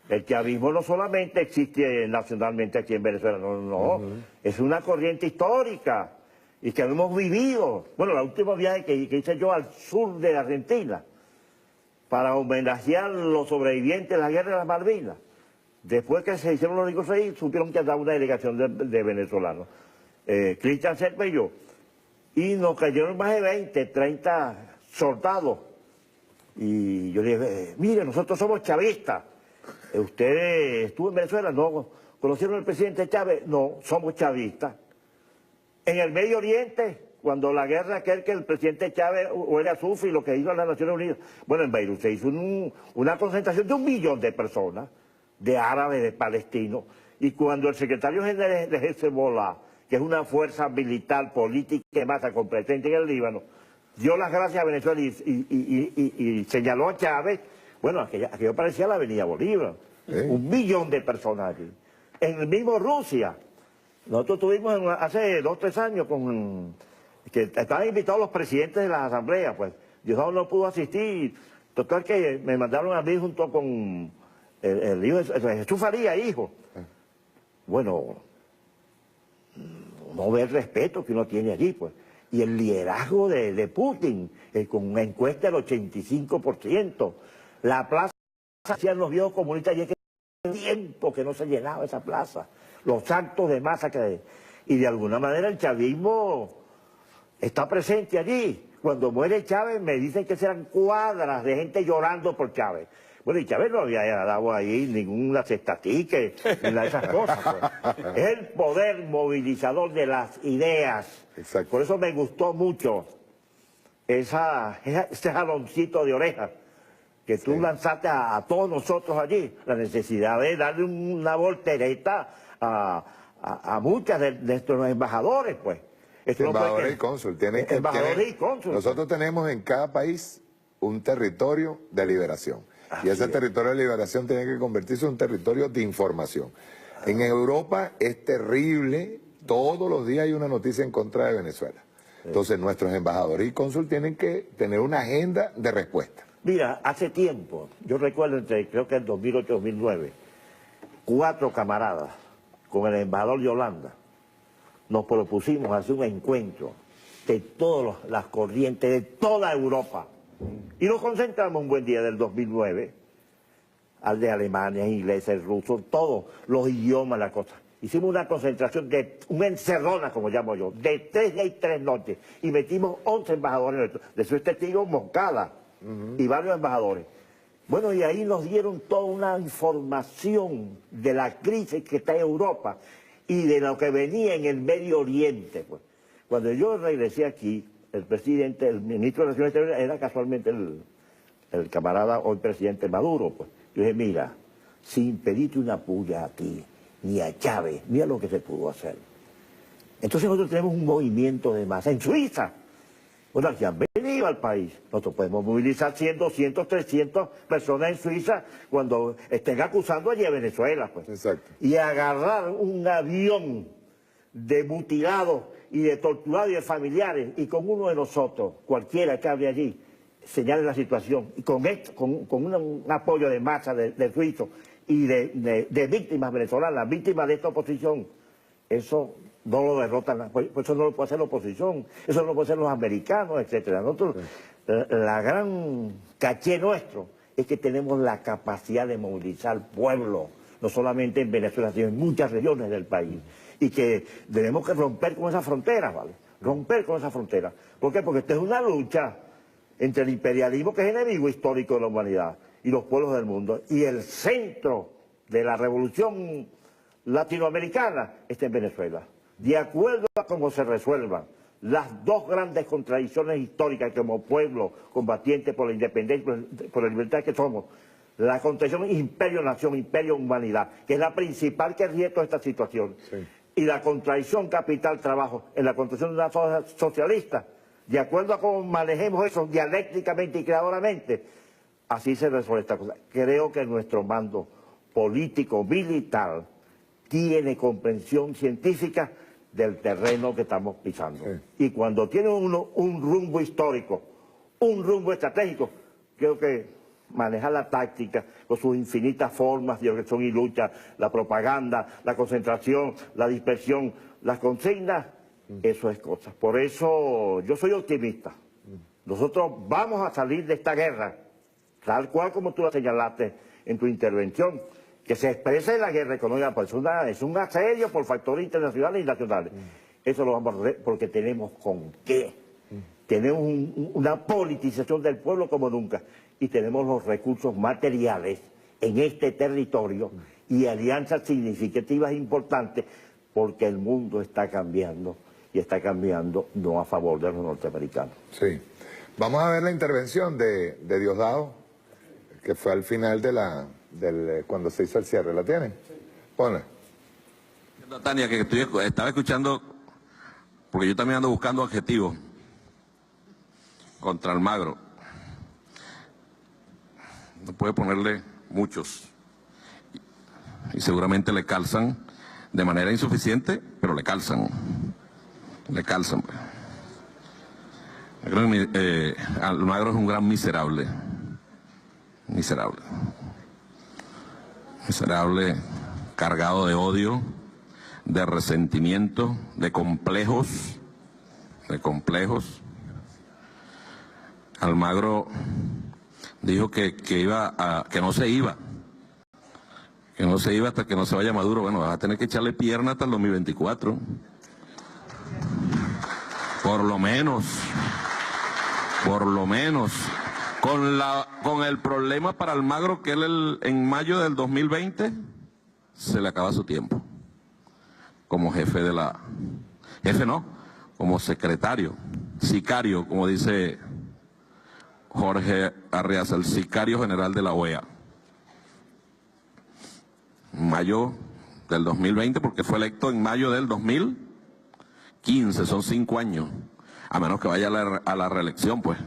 El chavismo no solamente existe nacionalmente aquí en Venezuela, no, es una corriente histórica y que hemos vivido. Bueno, el último viaje que hice yo al sur de Argentina para homenajear a los sobrevivientes de la guerra de las Malvinas. Después que se hicieron los ricos ahí, supieron que andaba una delegación de venezolanos, Cristian Serpa y yo, y nos cayeron más de 20, 30 soldados. Y yo le dije, mire, nosotros somos chavistas. ¿Usted estuvo en Venezuela? No. ¿Conocieron al presidente Chávez? No, somos chavistas. En el Medio Oriente, cuando la guerra aquel que el presidente Chávez huele a azufre y lo que hizo en las Naciones Unidas, bueno, en Beirut se hizo una concentración de 1 millón de personas, de árabes, de palestinos, y cuando el secretario general de Hezbollah, que es una fuerza militar, política y masa competente en el Líbano, dio las gracias a Venezuela y señaló a Chávez, bueno, aquello parecía la Avenida Bolívar, 1 millón de personas allí. En el mismo Rusia, nosotros tuvimos hace 2 o 3 años que estaban invitados los presidentes de las asambleas, pues Diosdado no pudo asistir, total que me mandaron a mí junto con el hijo de Jesús Faría, hijo. Bueno, no ve el respeto que uno tiene allí, pues. Y el liderazgo de Putin, con una encuesta del 85%. La plaza hacían los viejos comunistas y es que tiempo que no se llenaba esa plaza. Los actos de masa que... Y de alguna manera el chavismo está presente allí. Cuando muere Chávez me dicen que serán cuadras de gente llorando por Chávez. Bueno, y Chávez no había dado ahí ninguna cestatique, ni nada de esas cosas. Pues. Es el poder movilizador de las ideas. Exacto. Por eso me gustó mucho ese jaloncito de oreja que tú lanzaste a todos nosotros allí. La necesidad de darle una voltereta a muchas de nuestros embajadores, pues. Embajadores y cónsul. Embajadores y cónsul. Nosotros tenemos en cada país un territorio de liberación. Y ese territorio de liberación tiene que convertirse en un territorio de información. En Europa es terrible, todos los días hay una noticia en contra de Venezuela. Entonces nuestros embajadores y cónsul tienen que tener una agenda de respuesta. Mira, hace tiempo, yo recuerdo creo que en 2008-2009, 4 camaradas con el embajador de Holanda nos propusimos hacer un encuentro de todas las corrientes de toda Europa. Y nos concentramos un buen día del 2009, al de Alemania, inglés, el ruso, todos los idiomas, la cosa. Hicimos una concentración de una encerrona, como llamo yo, de 3 días y 3 noches. Y metimos 11 embajadores, de su testigo Moncada y varios embajadores. Bueno, y ahí nos dieron toda una información de la crisis que está en Europa y de lo que venía en el Medio Oriente. Pues. Cuando yo regresé aquí, el presidente, el ministro de Relaciones Exteriores era casualmente el camarada, hoy presidente Maduro. Pues. Yo dije, mira, sin pedirte una puya a ti, ni a Chávez, mira lo que se pudo hacer. Entonces nosotros tenemos un movimiento de masa en Suiza. Bueno, que han venido al país. Nosotros podemos movilizar 100, 200, 300 personas en Suiza cuando estén acusando allí a Venezuela. Pues. Exacto. Y agarrar un avión de mutilados y de torturados y de familiares y con uno de nosotros, cualquiera que hable allí, señale la situación. Y con esto, con un apoyo de masa de suizos y de víctimas venezolanas, víctimas de esta oposición, eso no lo derrotan, pues eso no lo puede hacer la oposición, eso no lo pueden hacer los americanos, etcétera. Nosotros, la gran caché nuestro es que tenemos la capacidad de movilizar pueblo, no solamente en Venezuela, sino en muchas regiones del país, y que tenemos que romper con esas fronteras, ¿vale? Romper con esas fronteras. ¿Por qué? Porque esta es una lucha entre el imperialismo, que es enemigo histórico de la humanidad, y los pueblos del mundo, y el centro de la revolución latinoamericana está en Venezuela. De acuerdo a cómo se resuelvan las dos grandes contradicciones históricas que como pueblo combatiente por la independencia, por la libertad que somos, la contradicción imperio-nación, imperio-humanidad, que es la principal que rige toda esta situación, y la contradicción capital-trabajo en la construcción de una sociedad socialista, de acuerdo a cómo manejemos eso dialécticamente y creadoramente, así se resuelve esta cosa. Creo que nuestro mando político, militar, tiene comprensión científica del terreno que estamos pisando. Y cuando tiene uno un rumbo histórico, un rumbo estratégico, creo que manejar la táctica con sus infinitas formas de organización y lucha, la propaganda, la concentración, la dispersión, las consignas, eso es cosa. Por eso yo soy optimista. Nosotros vamos a salir de esta guerra, tal cual como tú la señalaste en tu intervención, que se expresa en la guerra económica, pues es un asedio por factores internacionales y nacionales. Eso lo vamos a hacer porque tenemos con qué. Tenemos una politización del pueblo como nunca. Y tenemos los recursos materiales en este territorio y alianzas significativas e importantes, porque el mundo está cambiando, y está cambiando no a favor de los norteamericanos. Sí. Vamos a ver la intervención de Diosdado, que fue al final de cuando se hizo el cierre. ¿La tienen? Ponla. Tania, que estaba escuchando, porque yo también ando buscando adjetivos contra Almagro. No puede ponerle muchos. Y seguramente le calzan de manera insuficiente, pero le calzan. Le calzan. Almagro es un gran miserable. Miserable. Miserable, cargado de odio, de resentimiento, de complejos. Almagro dijo que no se iba hasta que no se vaya Maduro. Bueno, vas a tener que echarle pierna hasta el 2024. Por lo menos. Con el problema para Almagro que él en mayo del 2020 se le acaba su tiempo como jefe de la... Jefe no, como secretario, sicario, como dice Jorge Arriaza, el sicario general de la OEA. Mayo del 2020, porque fue electo en mayo del 2000, 15, son 5 años. A menos que vaya a la reelección, pues.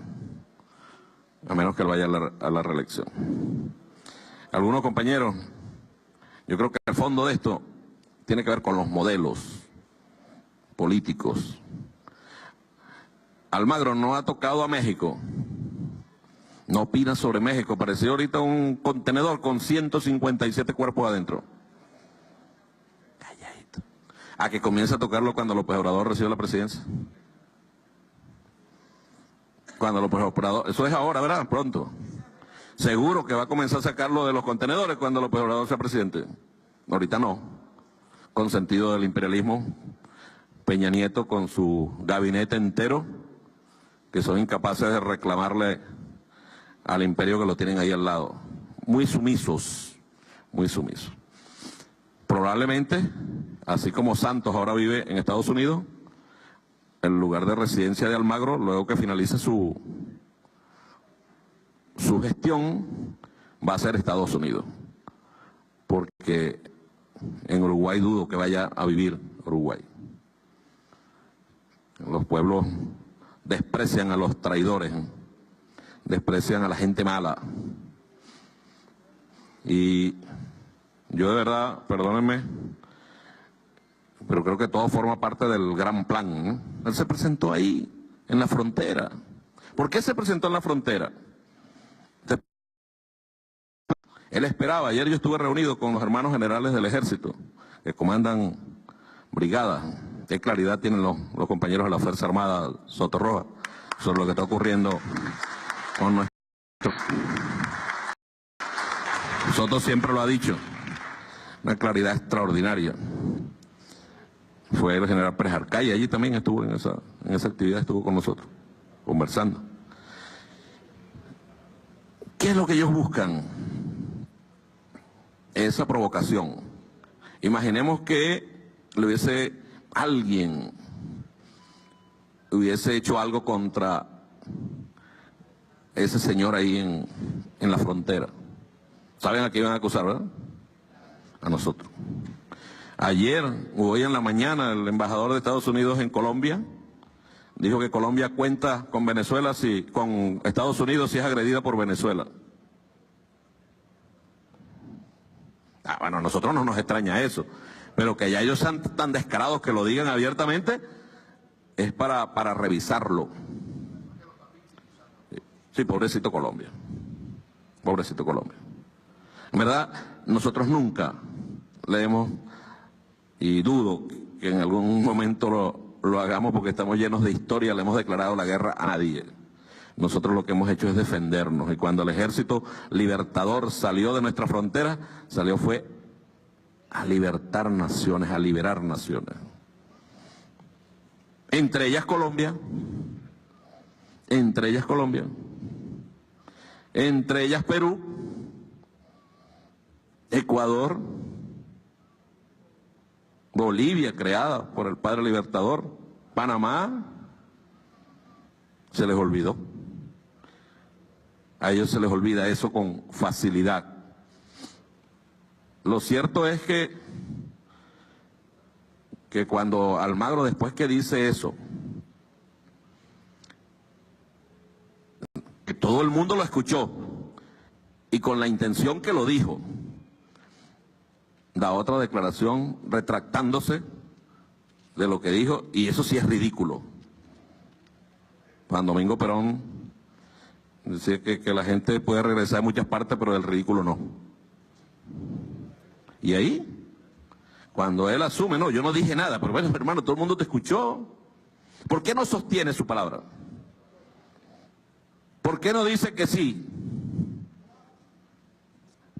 A menos que él vaya a la reelección. Algunos compañeros, yo creo que el fondo de esto tiene que ver con los modelos políticos. Almagro no ha tocado a México. No opina sobre México. Pareció ahorita un contenedor con 157 cuerpos adentro. Calladito. A que comience a tocarlo cuando López Obrador reciba la presidencia. Cuando López Obrador, eso es ahora, ¿verdad? Pronto. Seguro que va a comenzar a sacarlo de los contenedores cuando López Obrador sea presidente. Ahorita no. Con sentido del imperialismo, Peña Nieto con su gabinete entero, que son incapaces de reclamarle al imperio que lo tienen ahí al lado. Muy sumisos, muy sumisos. Probablemente, así como Santos ahora vive en Estados Unidos, el lugar de residencia de Almagro, luego que finalice su gestión, va a ser Estados Unidos. Porque en Uruguay dudo que vaya a vivir Uruguay. Los pueblos desprecian a los traidores, desprecian a la gente mala. Y yo de verdad, perdónenme, pero creo que todo forma parte del gran plan, ¿no? Él se presentó ahí, en la frontera. ¿Por qué se presentó en la frontera? Él esperaba, ayer yo estuve reunido con los hermanos generales del ejército, que comandan brigadas. ¿Qué claridad tienen los compañeros de la Fuerza Armada Sotorroja sobre lo que está ocurriendo con nuestro... Soto siempre lo ha dicho, una claridad extraordinaria. Fue el general Pérez Arcaya, allí también estuvo en esa actividad, estuvo con nosotros, conversando. ¿Qué es lo que ellos buscan? Esa provocación. Imaginemos que alguien hubiese hecho algo contra ese señor ahí en la frontera. ¿Saben a qué iban a acusar, verdad? A nosotros. Ayer o hoy en la mañana el embajador de Estados Unidos en Colombia dijo que Colombia cuenta con Venezuela con Estados Unidos si es agredida por Venezuela. Bueno, a nosotros no nos extraña eso, pero que ya ellos sean tan descarados que lo digan abiertamente es para revisarlo. Sí, pobrecito Colombia. Pobrecito Colombia. En verdad, nosotros nunca le hemos, y dudo que en algún momento lo hagamos porque estamos llenos de historia, le hemos declarado la guerra a nadie. Nosotros lo que hemos hecho es defendernos, y cuando el ejército libertador salió de nuestra frontera, fue a libertar naciones, a liberar naciones. Entre ellas Colombia, entre ellas Perú, Ecuador, Bolivia, creada por el padre libertador, Panamá. Se les olvidó. A ellos se les olvida eso con facilidad. Lo cierto es que cuando Almagro, después que dice eso, que todo el mundo lo escuchó y con la intención que lo dijo, da otra declaración retractándose de lo que dijo, y eso sí es ridículo. Juan Domingo Perón decía que la gente puede regresar a muchas partes, pero del ridículo no. Y ahí, cuando él asume, no, yo no dije nada, pero bueno, hermano, todo el mundo te escuchó. ¿Por qué no sostiene su palabra? ¿Por qué no dice que sí?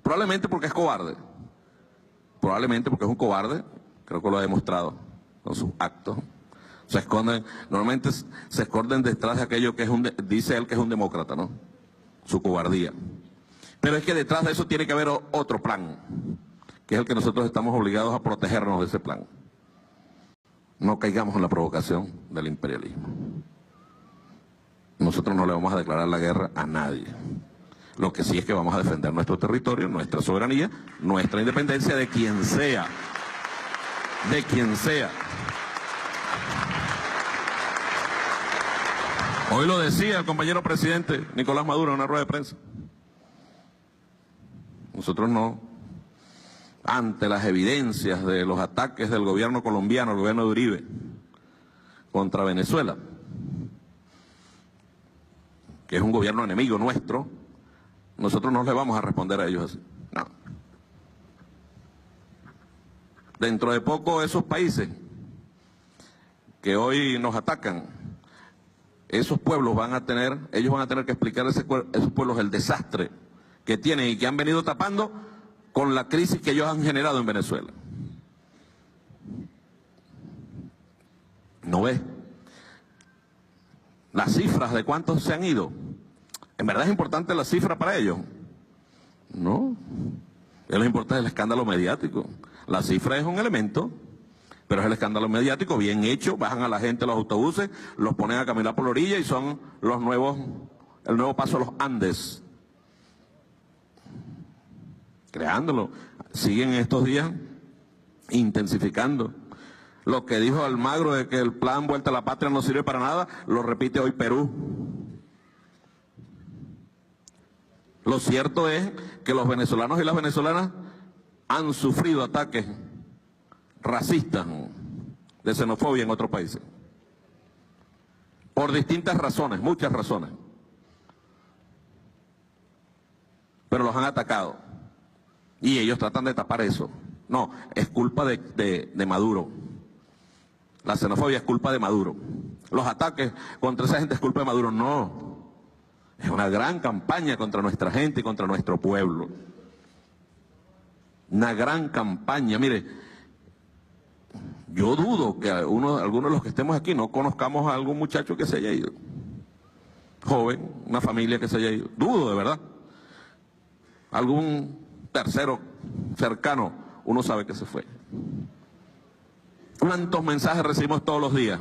Probablemente porque es cobarde. Probablemente porque es un cobarde, creo que lo ha demostrado con sus actos. Se esconden, normalmente se esconden detrás de aquello que dice él que es un demócrata, ¿no? Su cobardía. Pero es que detrás de eso tiene que haber otro plan, que es el que nosotros estamos obligados a protegernos de ese plan. No caigamos en la provocación del imperialismo. Nosotros no le vamos a declarar la guerra a nadie. Lo que sí es que vamos a defender nuestro territorio, nuestra soberanía, nuestra independencia, de quien sea. De quien sea. Hoy lo decía el compañero presidente Nicolás Maduro en una rueda de prensa. Nosotros no, ante las evidencias de los ataques del gobierno colombiano, el gobierno de Uribe, contra Venezuela, que es un gobierno enemigo nuestro, nosotros no le vamos a responder a ellos así. No. Dentro de poco esos países que hoy nos atacan, esos pueblos ellos van a tener que explicar a esos pueblos el desastre que tienen y que han venido tapando con la crisis que ellos han generado en Venezuela. ¿No ves? Las cifras de cuántos se han ido. ¿En verdad es importante la cifra para ellos? No. Lo importante es el escándalo mediático. La cifra es un elemento, pero es el escándalo mediático bien hecho. Bajan a la gente a los autobuses, los ponen a caminar por la orilla y son el nuevo paso a los Andes. Creándolo. Siguen estos días intensificando. Lo que dijo Almagro de que el plan Vuelta a la Patria no sirve para nada, lo repite hoy Perú. Lo cierto es que los venezolanos y las venezolanas han sufrido ataques racistas, de xenofobia en otros países. Por distintas razones, muchas razones. Pero los han atacado. Y ellos tratan de tapar eso. No, es culpa de Maduro. La xenofobia es culpa de Maduro. Los ataques contra esa gente es culpa de Maduro. No. Es una gran campaña contra nuestra gente y contra nuestro pueblo. Una gran campaña. Mire, yo dudo que algunos de los que estemos aquí no conozcamos a algún muchacho que se haya ido. Joven, una familia que se haya ido. Dudo, de verdad. Algún tercero cercano, uno sabe que se fue. ¿Cuántos mensajes recibimos todos los días?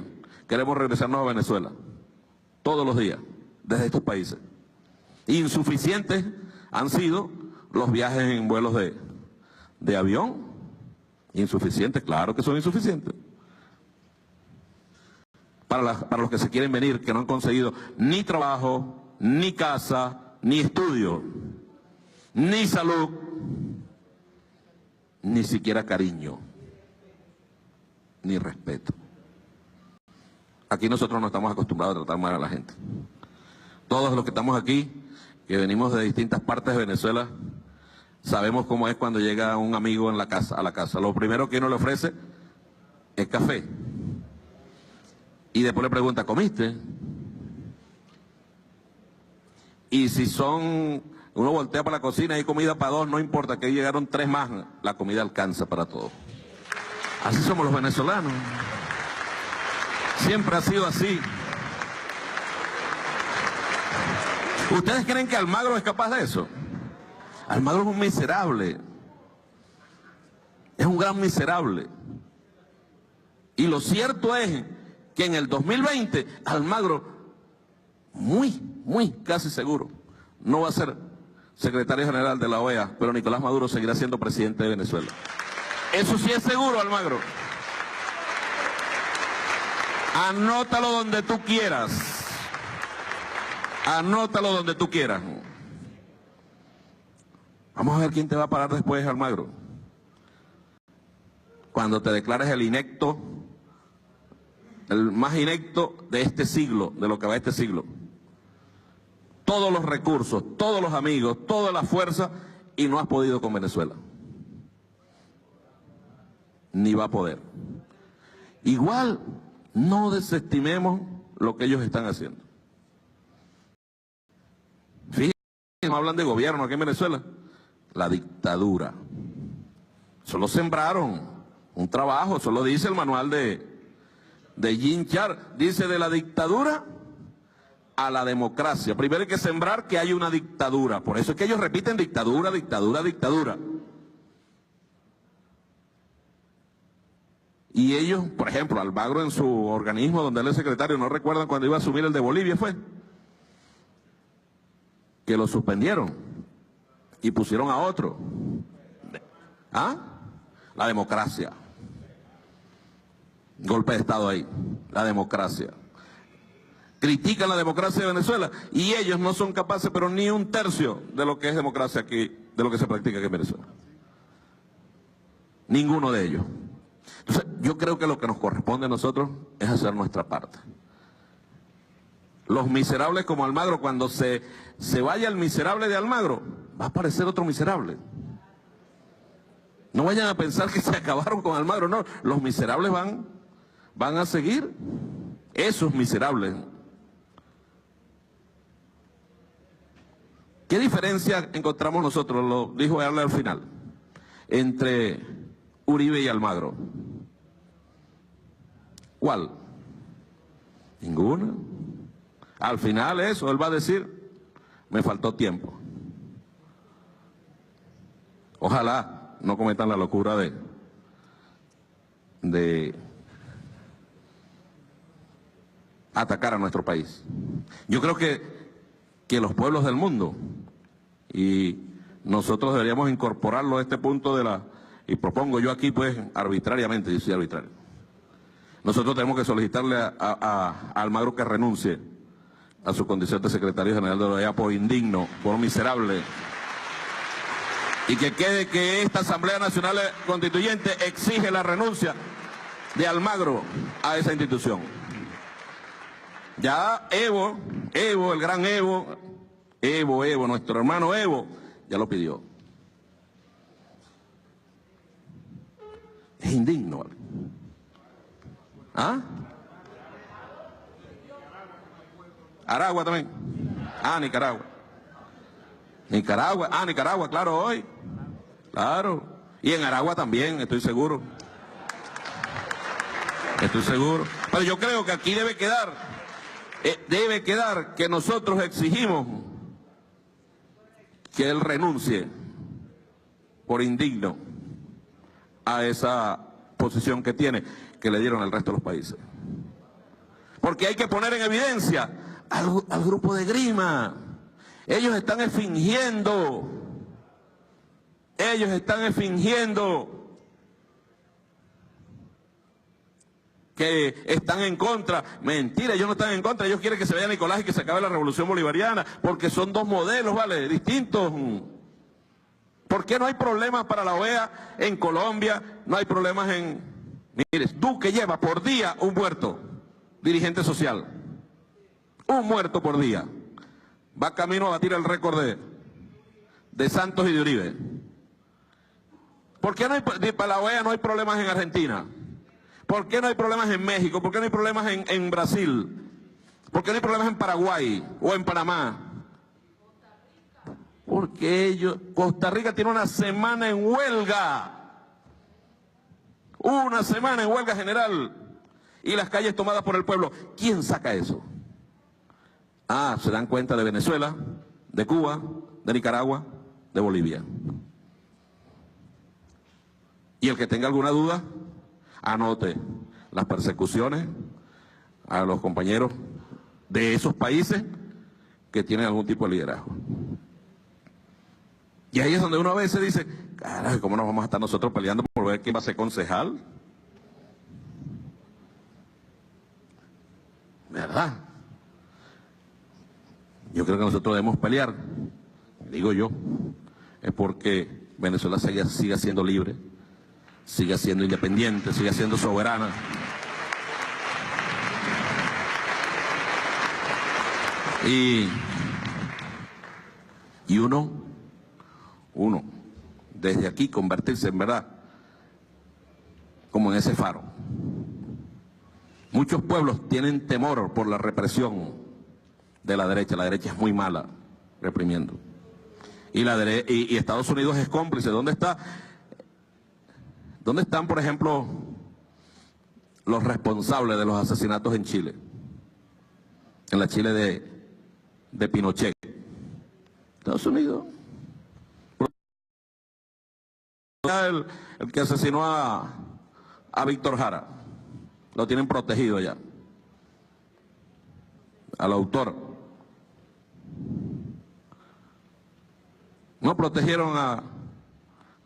Queremos regresarnos a Venezuela. Todos los días, desde estos países. Insuficientes han sido los viajes en vuelos de avión. Insuficientes, claro que son insuficientes. Para los que se quieren venir, que no han conseguido ni trabajo, ni casa, ni estudio, ni salud, ni siquiera cariño, ni respeto. Aquí nosotros no estamos acostumbrados a tratar mal a la gente. Todos los que estamos aquí, que venimos de distintas partes de Venezuela, sabemos cómo es cuando llega un amigo a la casa. Lo primero que uno le ofrece es café. Y después le pregunta, ¿comiste? Y si uno voltea para la cocina y hay comida para dos, no importa que llegaron 3 más, la comida alcanza para todos. Así somos los venezolanos. Siempre ha sido así. ¿Ustedes creen que Almagro es capaz de eso? Almagro es un miserable. Es un gran miserable. Y lo cierto es que en el 2020 Almagro, muy casi seguro, no va a ser secretario general de la OEA, pero Nicolás Maduro seguirá siendo presidente de Venezuela. Eso sí es seguro, Almagro. Anótalo donde tú quieras. Anótalo donde tú quieras. Vamos a ver quién te va a parar después, Almagro. Cuando te declares el inecto, el más inecto de este siglo, de lo que va este siglo. Todos los recursos, todos los amigos, toda la fuerza, y no has podido con Venezuela. Ni va a poder. Igual, no desestimemos lo que ellos están haciendo. Fíjense, hablan de gobierno aquí en Venezuela. La dictadura. Solo sembraron un trabajo, solo dice el manual de Jean Char, dice de la dictadura a la democracia. Primero hay que sembrar que hay una dictadura. Por eso es que ellos repiten dictadura, dictadura, dictadura. Y ellos, por ejemplo, Almagro en su organismo donde él es secretario, ¿no recuerdan cuando iba a asumir el de Bolivia fue? Que lo suspendieron y pusieron a otro. ¿Ah? La democracia. Golpe de Estado ahí. La democracia. critican la democracia de Venezuela y ellos no son capaces, pero ni un tercio de lo que es democracia aquí, de lo que se practica aquí en Venezuela. Ninguno de ellos. Entonces, yo creo que lo que nos corresponde a nosotros es hacer nuestra parte. Los miserables como Almagro, cuando se vaya el miserable de Almagro, va a aparecer otro miserable. No vayan a pensar que se acabaron con Almagro, no. Los miserables van a seguir. Esos miserables. ¿Qué diferencia encontramos nosotros, lo dijo Erle al final, entre Uribe y Almagro? ¿Cuál? Ninguna. Al final eso, él va a decir, me faltó tiempo. Ojalá no cometan la locura de atacar a nuestro país. Yo creo que los pueblos del mundo, y nosotros deberíamos incorporarlo a este punto y propongo yo aquí pues arbitrariamente, yo soy arbitrario. Nosotros tenemos que solicitarle a Almagro que renuncie a su condición de secretario general de la OEA por indigno, por miserable, y que quede que esta Asamblea Nacional Constituyente exige la renuncia de Almagro a esa institución. Ya Evo, el gran Evo, nuestro hermano Evo, ya lo pidió. Es indigno, ¿vale? ¿Ah? Aragua también. Nicaragua. Nicaragua, claro, hoy. Claro. Y en Aragua también, estoy seguro. Pero yo creo que aquí debe quedar que nosotros exigimos que él renuncie por indigno a esa posición que tiene, que le dieron al resto de los países. Porque hay que poner en evidencia al grupo de Grima. Ellos están fingiendo que están en contra. Mentira, ellos no están en contra, ellos quieren que se vaya Nicolás y que se acabe la revolución bolivariana, porque son dos modelos, ¿vale? Distintos. ¿Por qué no hay problemas para la OEA en Colombia? No hay problemas en... Mire, Duque lleva por día un muerto, dirigente social. Un muerto por día. Va camino a batir el récord de Santos y de Uribe. ¿Por qué no hay, para la OEA no hay problemas en Argentina? ¿Por qué no hay problemas en México? ¿Por qué no hay problemas en Brasil? ¿Por qué no hay problemas en Paraguay o en Panamá? Porque Costa Rica tiene una semana en huelga. Una semana en huelga general. Y las calles tomadas por el pueblo. ¿Quién saca eso? Se dan cuenta de Venezuela, de Cuba, de Nicaragua, de Bolivia. Y el que tenga alguna duda, anote las persecuciones a los compañeros de esos países que tienen algún tipo de liderazgo. Y ahí es donde uno a veces dice, carajo, ¿cómo nos vamos a estar nosotros peleando por ver quién va a ser concejal? ¿Verdad? Yo creo que nosotros debemos pelear, digo yo, es porque Venezuela siga siendo libre, siga siendo independiente, siga siendo soberana. Y uno, desde aquí convertirse en verdad, como en ese faro. Muchos pueblos tienen temor por la represión de la derecha es muy mala reprimiendo. Y Estados Unidos es cómplice. ¿Dónde están, por ejemplo, los responsables de los asesinatos en Chile? En la Chile de Pinochet. Estados Unidos. El que asesinó a Víctor Jara. Lo tienen protegido ya. Al autor. No protegieron a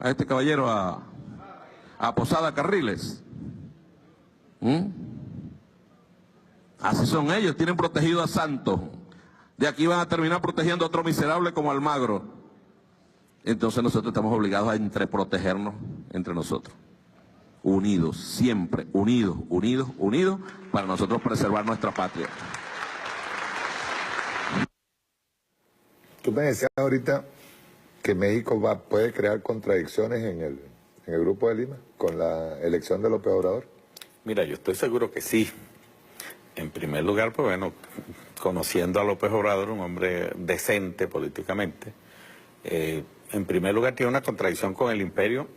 este caballero, a Posada Carriles. Así son ellos, tienen protegido a Santos. De aquí van a terminar protegiendo a otro miserable como Almagro. Entonces nosotros estamos obligados a entreprotegernos entre nosotros. Unidos, siempre, unidos, unidos, unidos, para nosotros preservar nuestra patria. Tú me decías ahorita que México puede crear contradicciones en el Grupo de Lima con la elección de López Obrador. Mira, yo estoy seguro que sí. En primer lugar, pues bueno, conociendo a López Obrador, un hombre decente políticamente, en primer lugar tiene una contradicción con el imperio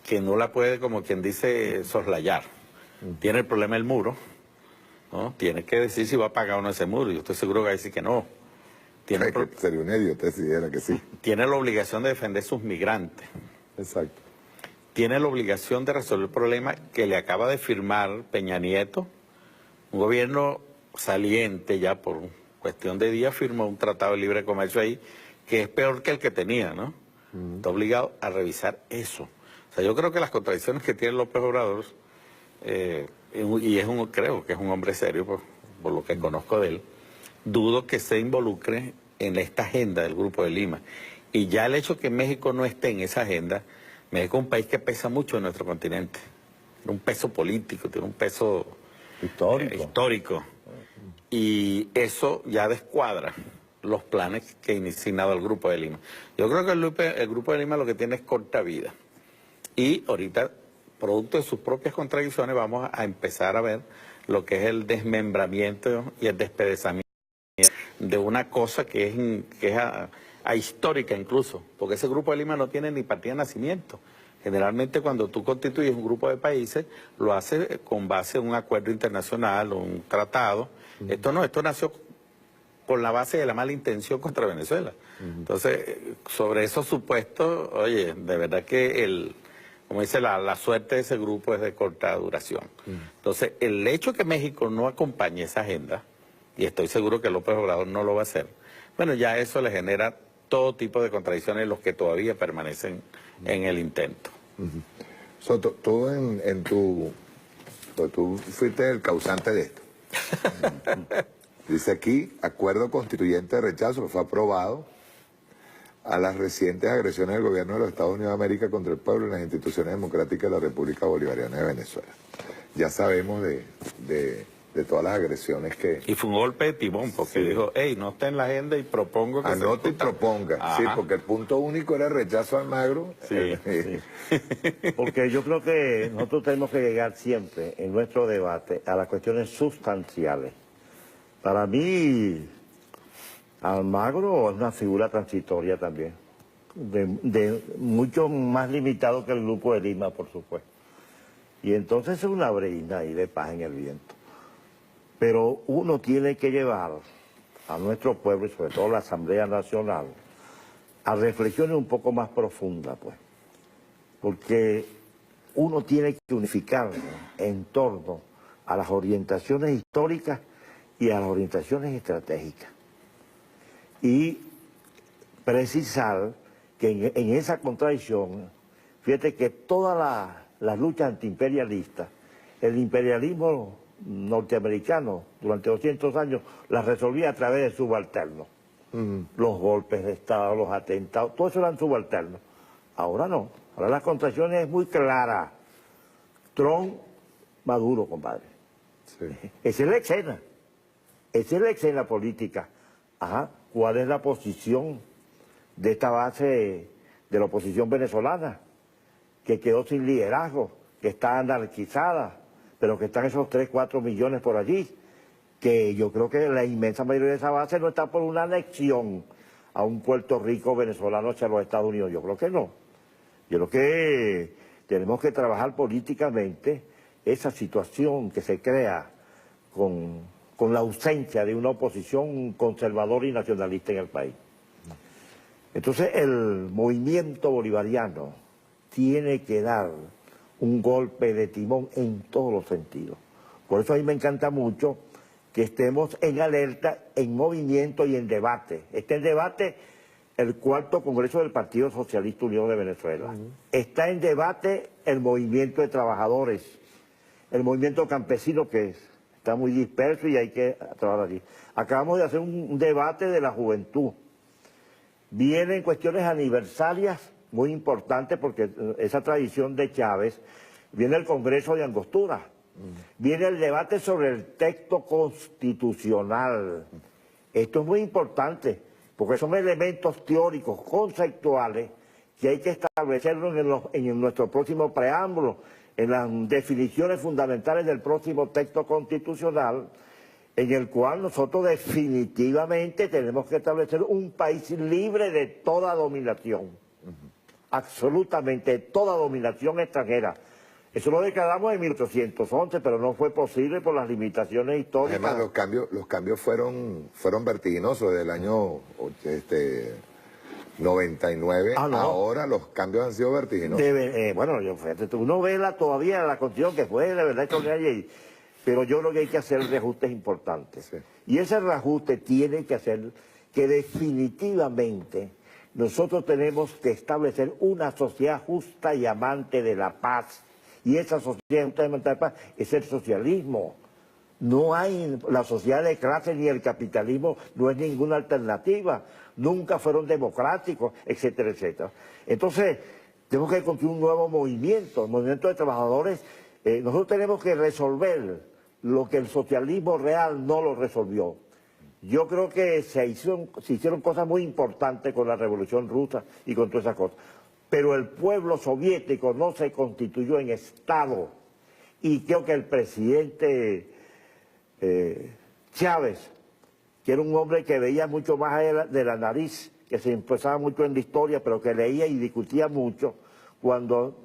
que no la puede, como quien dice, soslayar. Tiene el problema del muro, ¿no? Tiene que decir si va a pagar o no ese muro. Yo estoy seguro que va a decir que no. Sería un idiota si dijera que sí. Tiene la obligación de defender sus migrantes. Exacto. Tiene la obligación de resolver el problema que le acaba de firmar Peña Nieto. Un gobierno saliente ya por cuestión de días firmó un tratado de libre comercio ahí que es peor que el que tenía, ¿no? Está obligado a revisar eso. O sea, yo creo que las contradicciones que tiene López Obrador, creo que es un hombre serio por lo que conozco de él, dudo que se involucre en esta agenda del Grupo de Lima. Y ya el hecho que México no esté en esa agenda, México es un país que pesa mucho en nuestro continente. Tiene un peso político, tiene un peso histórico. Y eso ya descuadra los planes que ha iniciado el Grupo de Lima. Yo creo que el Grupo de Lima lo que tiene es corta vida. Y ahorita, producto de sus propias contradicciones, vamos a empezar a ver lo que es el desmembramiento y el despedazamiento de una cosa que es ahistórica incluso, porque ese Grupo de Lima no tiene ni partida de nacimiento. Generalmente cuando tú constituyes un grupo de países, lo haces con base en un acuerdo internacional o un tratado. Esto nació con la base de la mala intención contra Venezuela. Entonces, sobre esos supuestos, oye, de verdad que como dice, la suerte de ese grupo es de corta duración. Entonces, el hecho que México no acompañe esa agenda, y estoy seguro que López Obrador no lo va a hacer, bueno, ya eso le genera todo tipo de contradicciones, los que todavía permanecen en el intento. Soto, tú tú fuiste el causante de esto. Dice aquí, acuerdo constituyente de rechazo que fue aprobado a las recientes agresiones del gobierno de los Estados Unidos de América contra el pueblo y las instituciones democráticas de la República Bolivariana de Venezuela. Ya sabemos de todas las agresiones que... Y fue un golpe de timón, porque dijo, hey, no está en la agenda y propongo que anote y proponga. Ajá. Sí, porque el punto único era el rechazo a Almagro. Sí. Porque yo creo que nosotros tenemos que llegar siempre en nuestro debate a las cuestiones sustanciales. Para mí, Almagro es una figura transitoria también, de mucho más limitado que el Grupo de Lima, por supuesto. Y entonces es una breina ahí de paz en el viento. Pero uno tiene que llevar a nuestro pueblo, y sobre todo a la Asamblea Nacional, a reflexiones un poco más profundas, pues. Porque uno tiene que unificarnos en torno a las orientaciones históricas y a las orientaciones estratégicas. Y precisar que en esa contradicción, fíjate que todas las luchas antiimperialistas, el imperialismo norteamericano durante 200 años las resolvía a través de subalternos. Los golpes de Estado, los atentados, todo eso eran subalternos. Ahora no, ahora la contradicción es muy clara. Trump, Maduro, compadre. Sí. Esa es la escena. Esa es la escena política. Ajá, ¿cuál es la posición de esta base de la oposición venezolana? Que quedó sin liderazgo, que está anarquizada, pero que están esos 3, 4 millones por allí, que yo creo que la inmensa mayoría de esa base no está por una anexión a un Puerto Rico venezolano hacia los Estados Unidos. Yo creo que no. Yo creo que tenemos que trabajar políticamente esa situación que se crea con la ausencia de una oposición conservadora y nacionalista en el país. Entonces el movimiento bolivariano tiene que dar un golpe de timón en todos los sentidos. Por eso a mí me encanta mucho que estemos en alerta, en movimiento y en debate. Está en debate el 4º Congreso del Partido Socialista Unión de Venezuela. Está en debate el movimiento de trabajadores, el movimiento campesino que está muy disperso y hay que trabajar allí. Acabamos de hacer un debate de la juventud. Vienen cuestiones aniversarias muy importantes porque esa tradición de Chávez, viene el Congreso de Angostura, viene el debate sobre el texto constitucional. Esto es muy importante porque son elementos teóricos, conceptuales, que hay que establecerlos en nuestro próximo preámbulo, en las definiciones fundamentales del próximo texto constitucional, en el cual nosotros definitivamente tenemos que establecer un país libre de toda dominación, absolutamente toda dominación extranjera. Eso lo declaramos en 1811, pero no fue posible por las limitaciones históricas. Además, los cambios fueron vertiginosos desde el año 99, ahora los cambios han sido vertiginosos. Bueno, uno ve todavía la constitución que fue de verdad extraordinaria, pero yo creo que hay que hacer reajustes importantes. Sí. Y ese reajuste tiene que hacer que definitivamente nosotros tenemos que establecer una sociedad justa y amante de la paz. Y esa sociedad justa y amante de la paz es el socialismo. No hay la sociedad de clase ni el capitalismo, no es ninguna alternativa. Nunca fueron democráticos, etcétera, etcétera. Entonces, tenemos que construir un nuevo movimiento, el movimiento de trabajadores. Nosotros tenemos que resolver lo que el socialismo real no lo resolvió. Yo creo que se hicieron cosas muy importantes con la Revolución Rusa y con todas esas cosas. Pero el pueblo soviético no se constituyó en Estado. Y creo que el presidente Chávez, que era un hombre que veía mucho más allá de la nariz, que se empezaba mucho en la historia, pero que leía y discutía mucho, cuando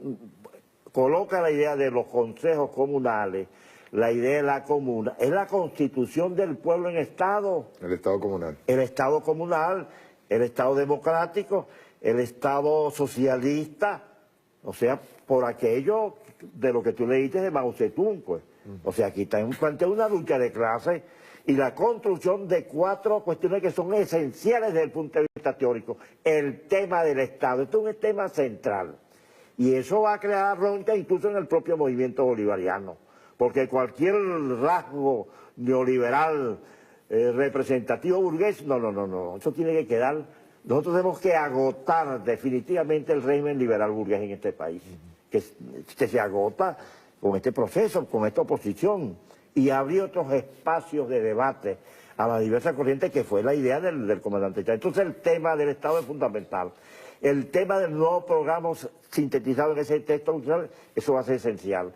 coloca la idea de los consejos comunales, la idea de la comuna, es la constitución del pueblo en Estado. El Estado comunal. El Estado comunal, el Estado democrático, el Estado socialista, o sea, por aquello de lo que tú leíste de Mao Zedong, pues. O sea, aquí está plantea una lucha de clases y la construcción de 4 cuestiones que son esenciales desde el punto de vista teórico. El tema del Estado, esto es un tema central. Y eso va a crear roncha incluso en el propio movimiento bolivariano. Porque cualquier rasgo neoliberal representativo burgués, no, eso tiene que quedar. Nosotros tenemos que agotar definitivamente el régimen liberal burgués en este país, que se agota con este proceso, con esta oposición, y abrir otros espacios de debate a las diversas corrientes, que fue la idea del comandante Chávez. Entonces el tema del Estado es fundamental. El tema del nuevo programa sintetizado en ese texto constitucional, eso va a ser esencial.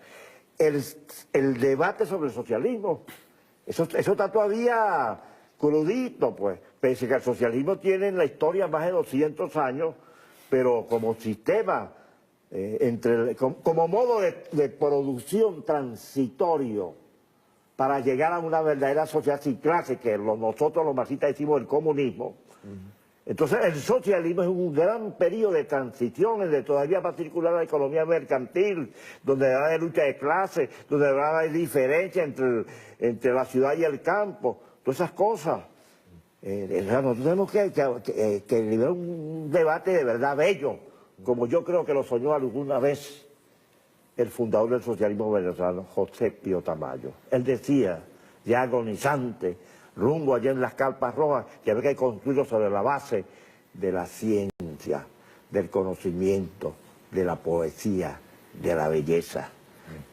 El debate sobre el socialismo, eso está todavía crudito, pues, pese que el socialismo tiene en la historia más de 200 años, pero como sistema, como modo de producción transitorio para llegar a una verdadera sociedad sin clase, que nosotros los marxistas decimos el comunismo. Entonces el socialismo es un gran periodo de transición, donde todavía va a circular la economía mercantil, donde va a haber lucha de clases, donde va a haber diferencia entre la ciudad y el campo, todas esas cosas. Nosotros tenemos que liberar un debate de verdad bello, como yo creo que lo soñó alguna vez el fundador del socialismo venezolano, José Pío Tamayo. Él decía, ya agonizante, rumbo allá en las carpas rojas, que había que construirlo sobre la base de la ciencia, del conocimiento, de la poesía, de la belleza.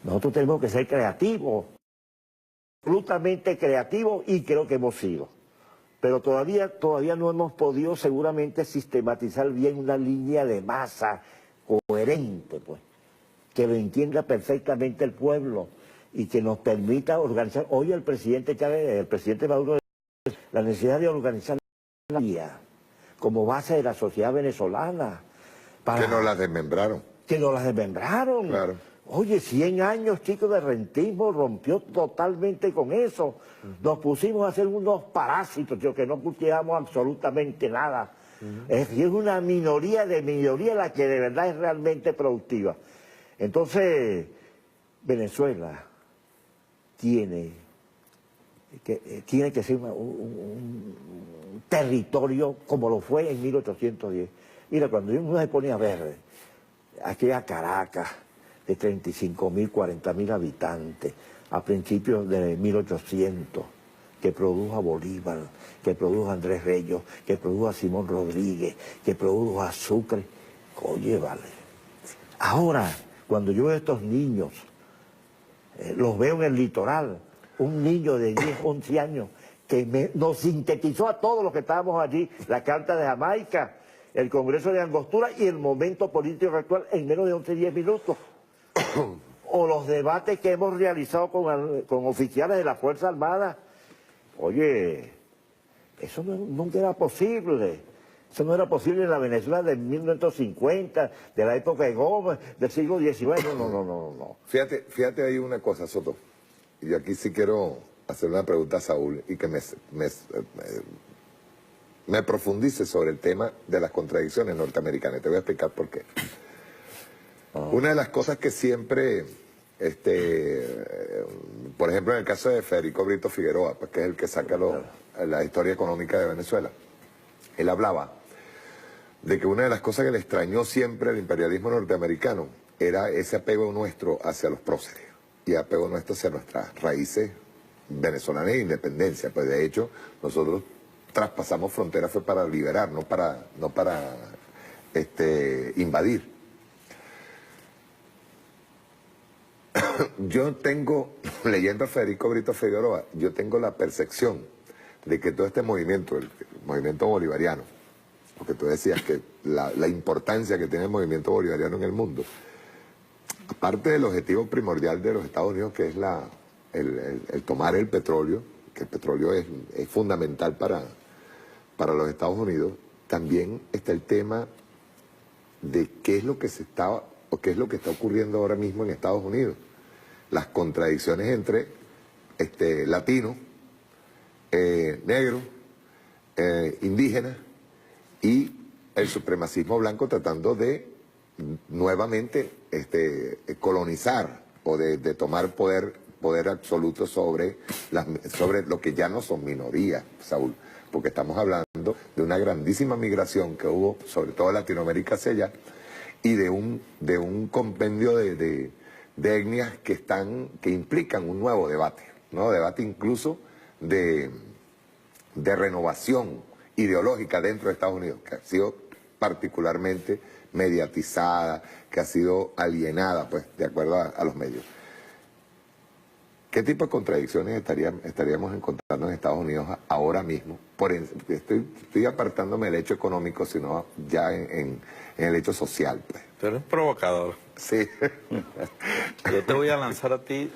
Nosotros tenemos que ser creativos, absolutamente creativos, y creo que hemos sido. Pero todavía no hemos podido seguramente sistematizar bien una línea de masa coherente, pues, que lo entienda perfectamente el pueblo y que nos permita organizar. Hoy el presidente Chávez, el presidente Maduro, la necesidad de organizar la vida como base de la sociedad venezolana. Que nos las desmembraron. Que nos las desmembraron. Claro. Oye, 100 años, chicos, de rentismo, rompió totalmente con eso. Nos pusimos a hacer unos parásitos, tío, que no cultivamos absolutamente nada. Es una minoría de minoría la que de verdad es realmente productiva. Entonces, Venezuela tiene que ser un territorio como lo fue en 1810. Mira, cuando uno se ponía a ver aquella Caracas de 35.000, 40.000 habitantes, a principios de 1800, que produjo a Bolívar, que produjo a Andrés Bello, que produjo a Simón Rodríguez, que produjo a Sucre. Oye, vale. Ahora, cuando yo veo a estos niños, los veo en el litoral, un niño de 10, 11 años, que nos sintetizó a todos los que estábamos allí, la Carta de Jamaica, el Congreso de Angostura y el momento político actual en menos de 11, 10 minutos. O los debates que hemos realizado con oficiales de la Fuerza Armada. Oye, eso nunca era posible. Eso no era posible en la Venezuela de 1950, de la época de Gómez, del siglo XIX. No. Fíjate ahí una cosa, Soto. Y aquí sí quiero hacer una pregunta a Saúl y que me profundice sobre el tema de las contradicciones norteamericanas. Te voy a explicar por qué. Una de las cosas que siempre, por ejemplo, en el caso de Federico Brito Figueroa, pues, que es el que saca la historia económica de Venezuela, él hablaba de que una de las cosas que le extrañó siempre al imperialismo norteamericano era ese apego nuestro hacia los próceres y apego nuestro hacia nuestras raíces venezolanas de independencia. Pues de hecho, nosotros traspasamos fronteras fue para liberar, no para invadir. Yo tengo, leyendo a Federico Brito Figueroa, yo tengo la percepción de que todo este movimiento, el movimiento bolivariano, porque tú decías que la importancia que tiene el movimiento bolivariano en el mundo, aparte del objetivo primordial de los Estados Unidos, que es el tomar el petróleo, que el petróleo es fundamental para los Estados Unidos, también está el tema de qué es lo que está ocurriendo ahora mismo en Estados Unidos. Las contradicciones entre latinos, negros, indígenas y el supremacismo blanco tratando de nuevamente colonizar o de tomar poder absoluto sobre lo que ya no son minorías, Saúl, porque estamos hablando de una grandísima migración que hubo, sobre todo en Latinoamérica hacia allá, y de un compendio de etnias que implican un nuevo debate, incluso de renovación ideológica dentro de Estados Unidos, que ha sido particularmente mediatizada, que ha sido alienada, pues, de acuerdo a los medios. ¿Qué tipo de contradicciones estaríamos encontrando en Estados Unidos ahora mismo? Estoy apartándome del hecho económico, sino ya en el hecho social, pues. Tú eres provocador. Sí. Yo te voy a lanzar a ti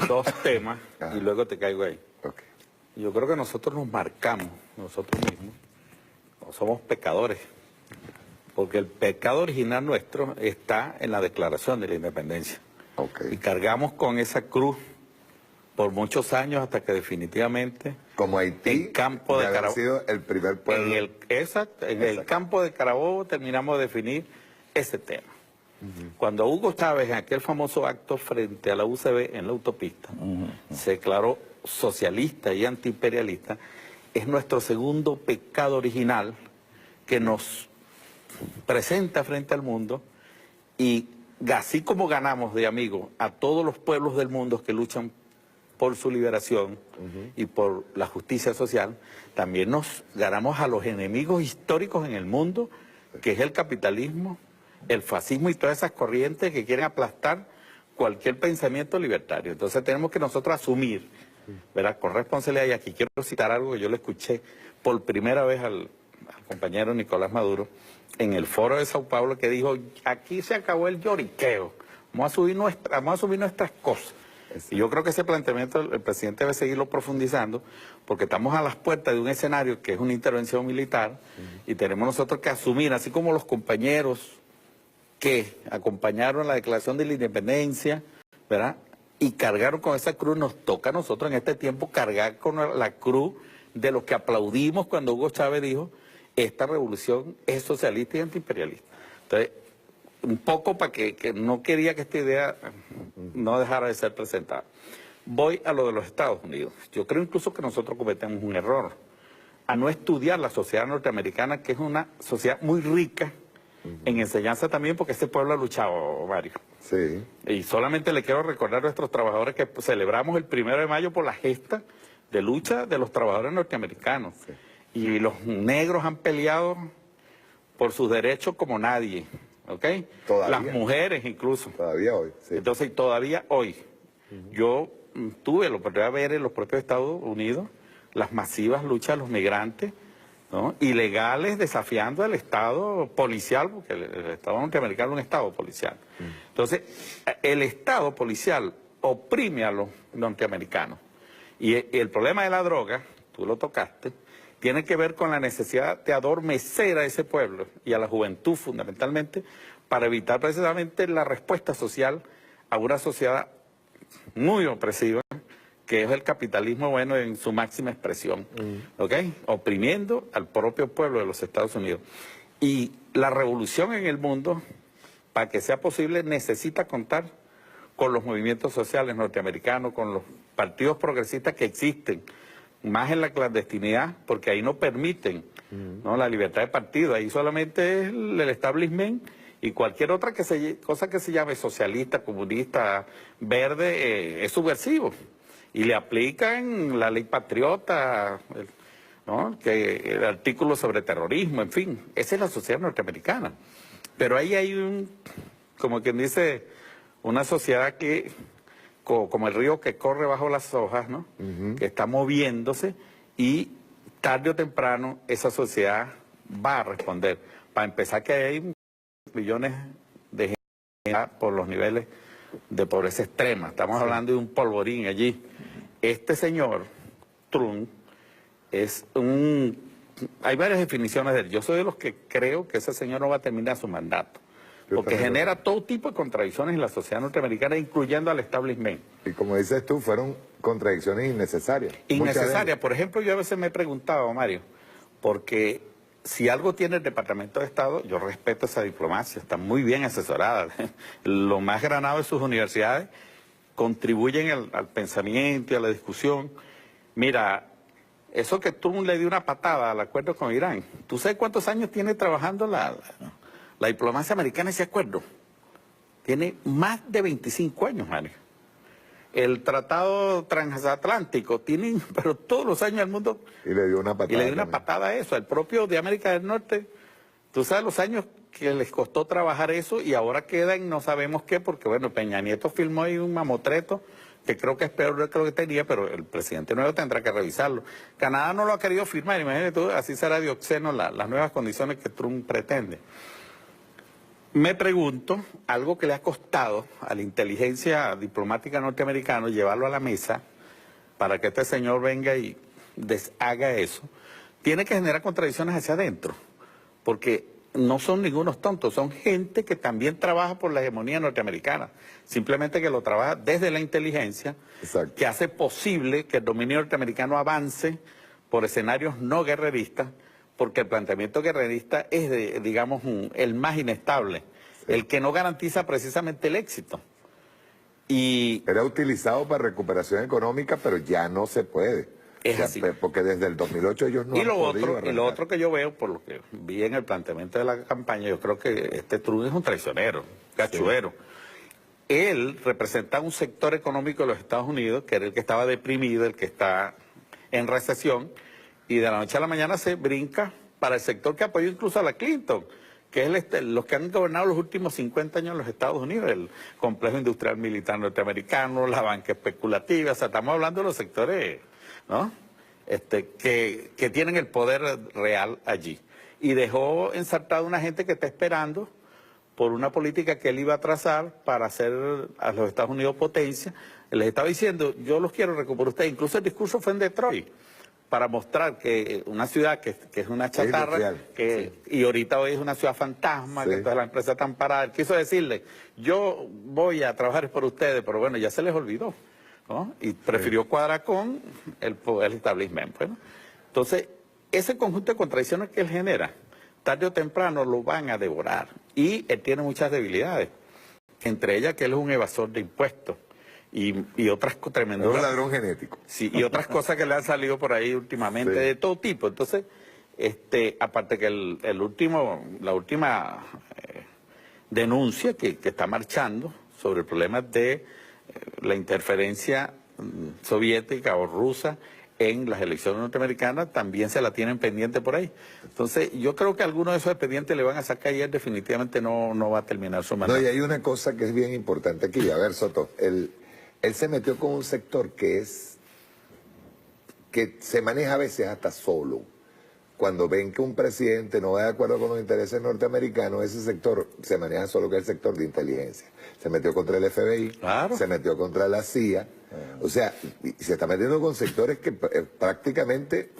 dos temas y luego te caigo ahí. Okay. Yo creo que nosotros nos marcamos, nosotros mismos, somos pecadores, porque el pecado original nuestro está en la Declaración de la Independencia. Okay. Y cargamos con esa cruz por muchos años hasta que definitivamente... Como Haití, en campo de Carabobo, sido el primer pueblo. En el campo de Carabobo terminamos de definir ese tema. Cuando Hugo Chávez, en aquel famoso acto frente a la UCB en la autopista, se declaró socialista y antiimperialista, es nuestro segundo pecado original que nos presenta frente al mundo, y así como ganamos de amigos a todos los pueblos del mundo que luchan por su liberación y por la justicia social, también nos ganamos a los enemigos históricos en el mundo, que es el capitalismo, el fascismo y todas esas corrientes que quieren aplastar cualquier pensamiento libertario. Entonces tenemos que nosotros asumir, ¿verdad?, con responsabilidad, y aquí quiero citar algo que yo le escuché por primera vez al compañero Nicolás Maduro en el foro de Sao Paulo, que dijo: aquí se acabó el lloriqueo, vamos a asumir nuestras cosas. Y yo creo que ese planteamiento el presidente debe seguirlo profundizando, porque estamos a las puertas de un escenario que es una intervención militar, y tenemos nosotros que asumir, así como los compañeros que acompañaron la Declaración de la Independencia, ¿verdad?, y cargaron con esa cruz, nos toca a nosotros en este tiempo cargar con la cruz de los que aplaudimos cuando Hugo Chávez dijo: esta revolución es socialista y antiimperialista. Entonces, un poco para que no quería que esta idea no dejara de ser presentada. Voy a lo de los Estados Unidos. Yo creo incluso que nosotros cometemos un error a no estudiar la sociedad norteamericana, que es una sociedad muy rica en enseñanza también, porque ese pueblo ha luchado, Mario. Sí. Y solamente le quiero recordar a nuestros trabajadores que celebramos el 1 de mayo por la gesta de lucha de los trabajadores norteamericanos. Sí. Y los negros han peleado por sus derechos como nadie, ¿ok? Todavía. Las mujeres incluso. Todavía hoy, sí. Entonces, todavía hoy. Yo tuve la oportunidad de ver en los propios Estados Unidos las masivas luchas de los migrantes, ¿no? Ilegales, desafiando al Estado policial, porque el Estado norteamericano es un Estado policial. Entonces, el Estado policial oprime a los norteamericanos. Y el problema de la droga, tú lo tocaste, tiene que ver con la necesidad de adormecer a ese pueblo y a la juventud fundamentalmente, para evitar precisamente la respuesta social a una sociedad muy opresiva, que es el capitalismo, bueno, en su máxima expresión, ¿ok? Oprimiendo al propio pueblo de los Estados Unidos. Y la revolución en el mundo, para que sea posible, necesita contar con los movimientos sociales norteamericanos, con los partidos progresistas que existen, más en la clandestinidad, porque ahí no permiten, ¿no?, la libertad de partido. Ahí solamente es el establishment y cualquier otra cosa que se llame socialista, comunista, verde, es subversivo. Y le aplican la ley patriota, ¿no?, el artículo sobre terrorismo, en fin. Esa es la sociedad norteamericana. Pero ahí hay como quien dice, una sociedad que, como el río que corre bajo las hojas, ¿no?, que está moviéndose, y tarde o temprano esa sociedad va a responder. Para empezar, que hay millones de gente por los niveles de pobreza extrema. Estamos hablando de un polvorín allí. Este señor, Trump, es hay varias definiciones de él. Yo soy de los que creo que ese señor no va a terminar su mandato, porque genera todo tipo de contradicciones en la sociedad norteamericana, incluyendo al establishment. Y como dices tú, fueron contradicciones innecesarias. Innecesarias. Por ejemplo, yo a veces me he preguntado, Mario, porque si algo tiene el Departamento de Estado, yo respeto esa diplomacia, está muy bien asesorada. Lo más granado de sus universidades contribuyen al pensamiento y a la discusión. Mira, eso que Trump le dio una patada al acuerdo con Irán, ¿tú sabes cuántos años tiene trabajando la diplomacia americana ese acuerdo? Tiene más de 25 años, Mario. El tratado transatlántico, tienen, pero todos los años del mundo. Y le dio una patada. Y le dio una patada a eso. El propio de América del Norte, tú sabes los años que les costó trabajar eso, y ahora queda en no sabemos qué, porque bueno, Peña Nieto firmó ahí un mamotreto que creo que es peor de lo que tenía, pero el presidente nuevo tendrá que revisarlo. Canadá no lo ha querido firmar, imagínate tú, así será de obsceno las nuevas condiciones que Trump pretende. Me pregunto, algo que le ha costado a la inteligencia diplomática norteamericana llevarlo a la mesa para que este señor venga y deshaga eso, tiene que generar contradicciones hacia adentro, porque no son ningunos tontos, son gente que también trabaja por la hegemonía norteamericana, simplemente que lo trabaja desde la inteligencia. Exacto. Que hace posible que el dominio norteamericano avance por escenarios no guerreristas, porque el planteamiento guerrerista es, digamos, el más inestable, sí, el que no garantiza precisamente el éxito. Y era utilizado para recuperación económica, pero ya no se puede. Es así. Porque desde el 2008 ellos no han podido arrancar. Y lo otro que yo veo, por lo que vi en el planteamiento de la campaña, yo creo que este Trump es un traicionero, cachuero. Sí. Él representa un sector económico de los Estados Unidos, que era el que estaba deprimido, el que está en recesión, y de la noche a la mañana se brinca para el sector que apoyó incluso a la Clinton, que es los que han gobernado los últimos 50 años en los Estados Unidos, el complejo industrial militar norteamericano, la banca especulativa, o sea, estamos hablando de los sectores, ¿no?, que tienen el poder real allí. Y dejó ensartada una gente que está esperando por una política que él iba a trazar para hacer a los Estados Unidos potencia. Les estaba diciendo, yo los quiero recuperar ustedes. Incluso el discurso fue en Detroit, para mostrar que una ciudad que es una chatarra, y ahorita hoy es una ciudad fantasma, que todas las empresas están paradas. Él quiso decirle, yo voy a trabajar por ustedes, pero bueno, ya se les olvidó, ¿no? Y prefirió cuadrar con el establishment. Bueno, entonces, ese conjunto de contradicciones que él genera, tarde o temprano lo van a devorar. Y él tiene muchas debilidades, entre ellas que él es un evasor de impuestos y otras tremendas. Es un ladrón genético. Sí, y otras cosas que le han salido por ahí últimamente, de todo tipo. Entonces, aparte que la última denuncia que está marchando sobre el problema de la interferencia soviética o rusa en las elecciones norteamericanas, también se la tienen pendiente por ahí. Entonces, yo creo que algunos de esos expedientes le van a sacar y él definitivamente no va a terminar su mandato. No, y hay una cosa que es bien importante aquí. A ver, Soto, él se metió con un sector que se maneja a veces hasta solo. Cuando ven que un presidente no va de acuerdo con los intereses norteamericanos, ese sector se maneja solo, que es el sector de inteligencia. Se metió contra el FBI, claro, se metió contra la CIA, o sea, se está metiendo con sectores que prácticamente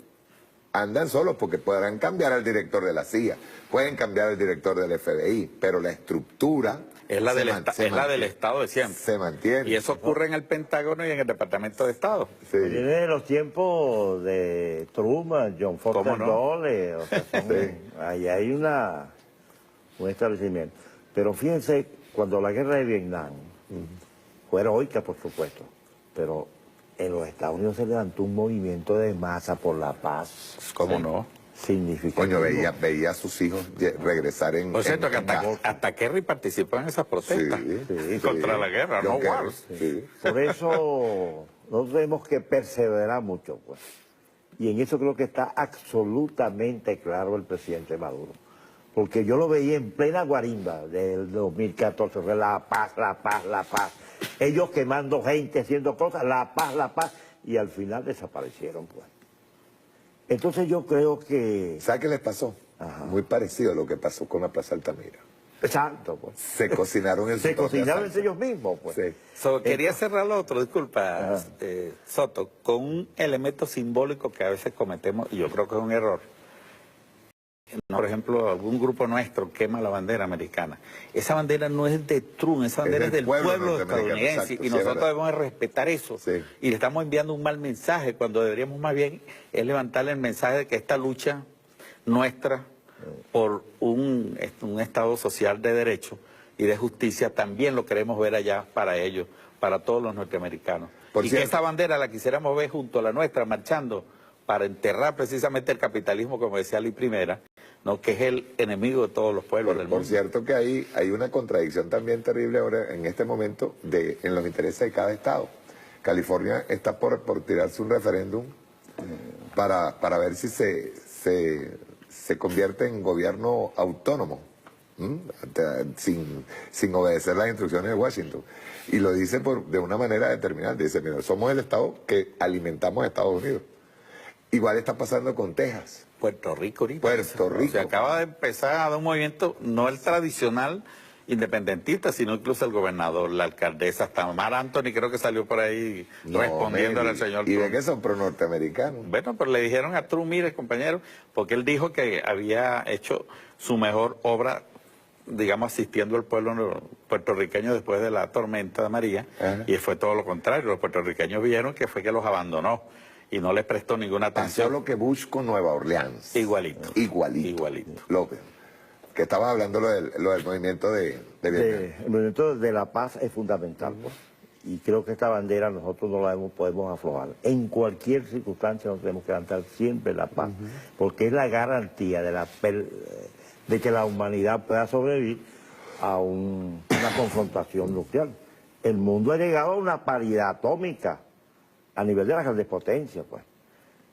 andan solos, porque podrán cambiar al director de la CIA, pueden cambiar al director del FBI, pero la estructura es la del Estado de siempre. Se mantiene. Y eso ocurre en el Pentágono y en el Departamento de Estado. Sí. Viene los tiempos de Truman, John Foster Dole, o sea, ahí hay un establecimiento. Pero fíjense, cuando la guerra de Vietnam fue heroica, por supuesto, pero en los Estados Unidos se levantó un movimiento de masa por la paz. ¿Cómo no? Significativo. Coño, veía a sus hijos regresar en... Por cierto, que hasta Kerry participó en esas protestas contra la guerra, no wars. Por eso nosotros tenemos que perseverar mucho, pues. Y en eso creo que está absolutamente claro el presidente Maduro. Porque yo lo veía en plena guarimba del 2014, la paz, la paz, la paz. Ellos quemando gente, haciendo cosas, la paz, y al final desaparecieron, pues. Entonces yo creo que... ¿Sabe qué les pasó? Muy parecido a lo que pasó con la Plaza Altamira. Exacto, pues. Se cocinaron en su Se cocinaron entre ellos mismos, pues. Sí. Quería cerrar lo otro, disculpa, Soto, con un elemento simbólico que a veces cometemos, y yo creo que es un error. Por ejemplo, algún grupo nuestro quema la bandera americana. Esa bandera no es de Trump, esa bandera es del pueblo estadounidense, y nosotros debemos respetar eso. Sí. Y le estamos enviando un mal mensaje, cuando deberíamos más bien es levantarle el mensaje de que esta lucha nuestra por un Estado social de derecho y de justicia también lo queremos ver allá para ellos, para todos los norteamericanos. Y que esa bandera la quisiéramos ver junto a la nuestra, marchando para enterrar precisamente el capitalismo, como decía Luis Primera, ¿no? Que es el enemigo de todos los pueblos del mundo. Por cierto que hay una contradicción también terrible ahora, en este momento, en los intereses de cada estado. California está por tirarse un referéndum para ver si se convierte en gobierno autónomo, sin obedecer las instrucciones de Washington. Y lo dice de una manera determinante. Dice, mira, somos el estado que alimentamos a Estados Unidos. Igual está pasando con Texas. Puerto Rico ahorita. Puerto Rico. Se acaba de empezar a dar un movimiento, no el tradicional independentista, sino incluso el gobernador, la alcaldesa, hasta Mar Anthony creo que salió por ahí respondiéndole al señor Trump. Y de que son pro-norteamericanos. Bueno, pero le dijeron a Trump, mire, compañero, porque él dijo que había hecho su mejor obra, digamos, asistiendo al pueblo puertorriqueño después de la tormenta de María, y fue todo lo contrario. Los puertorriqueños vieron que fue que los abandonó y no les prestó ninguna atención. Pasó lo que Bush con Nueva Orleans. Igualito. López, que estabas hablando lo del movimiento de Vietnam. El movimiento de la paz es fundamental, pues. Y creo que esta bandera nosotros no la podemos aflojar. En cualquier circunstancia nos tenemos que levantar siempre la paz, porque es la garantía de que la humanidad pueda sobrevivir a una confrontación nuclear. El mundo ha llegado a una paridad atómica a nivel de las grandes potencias, pues.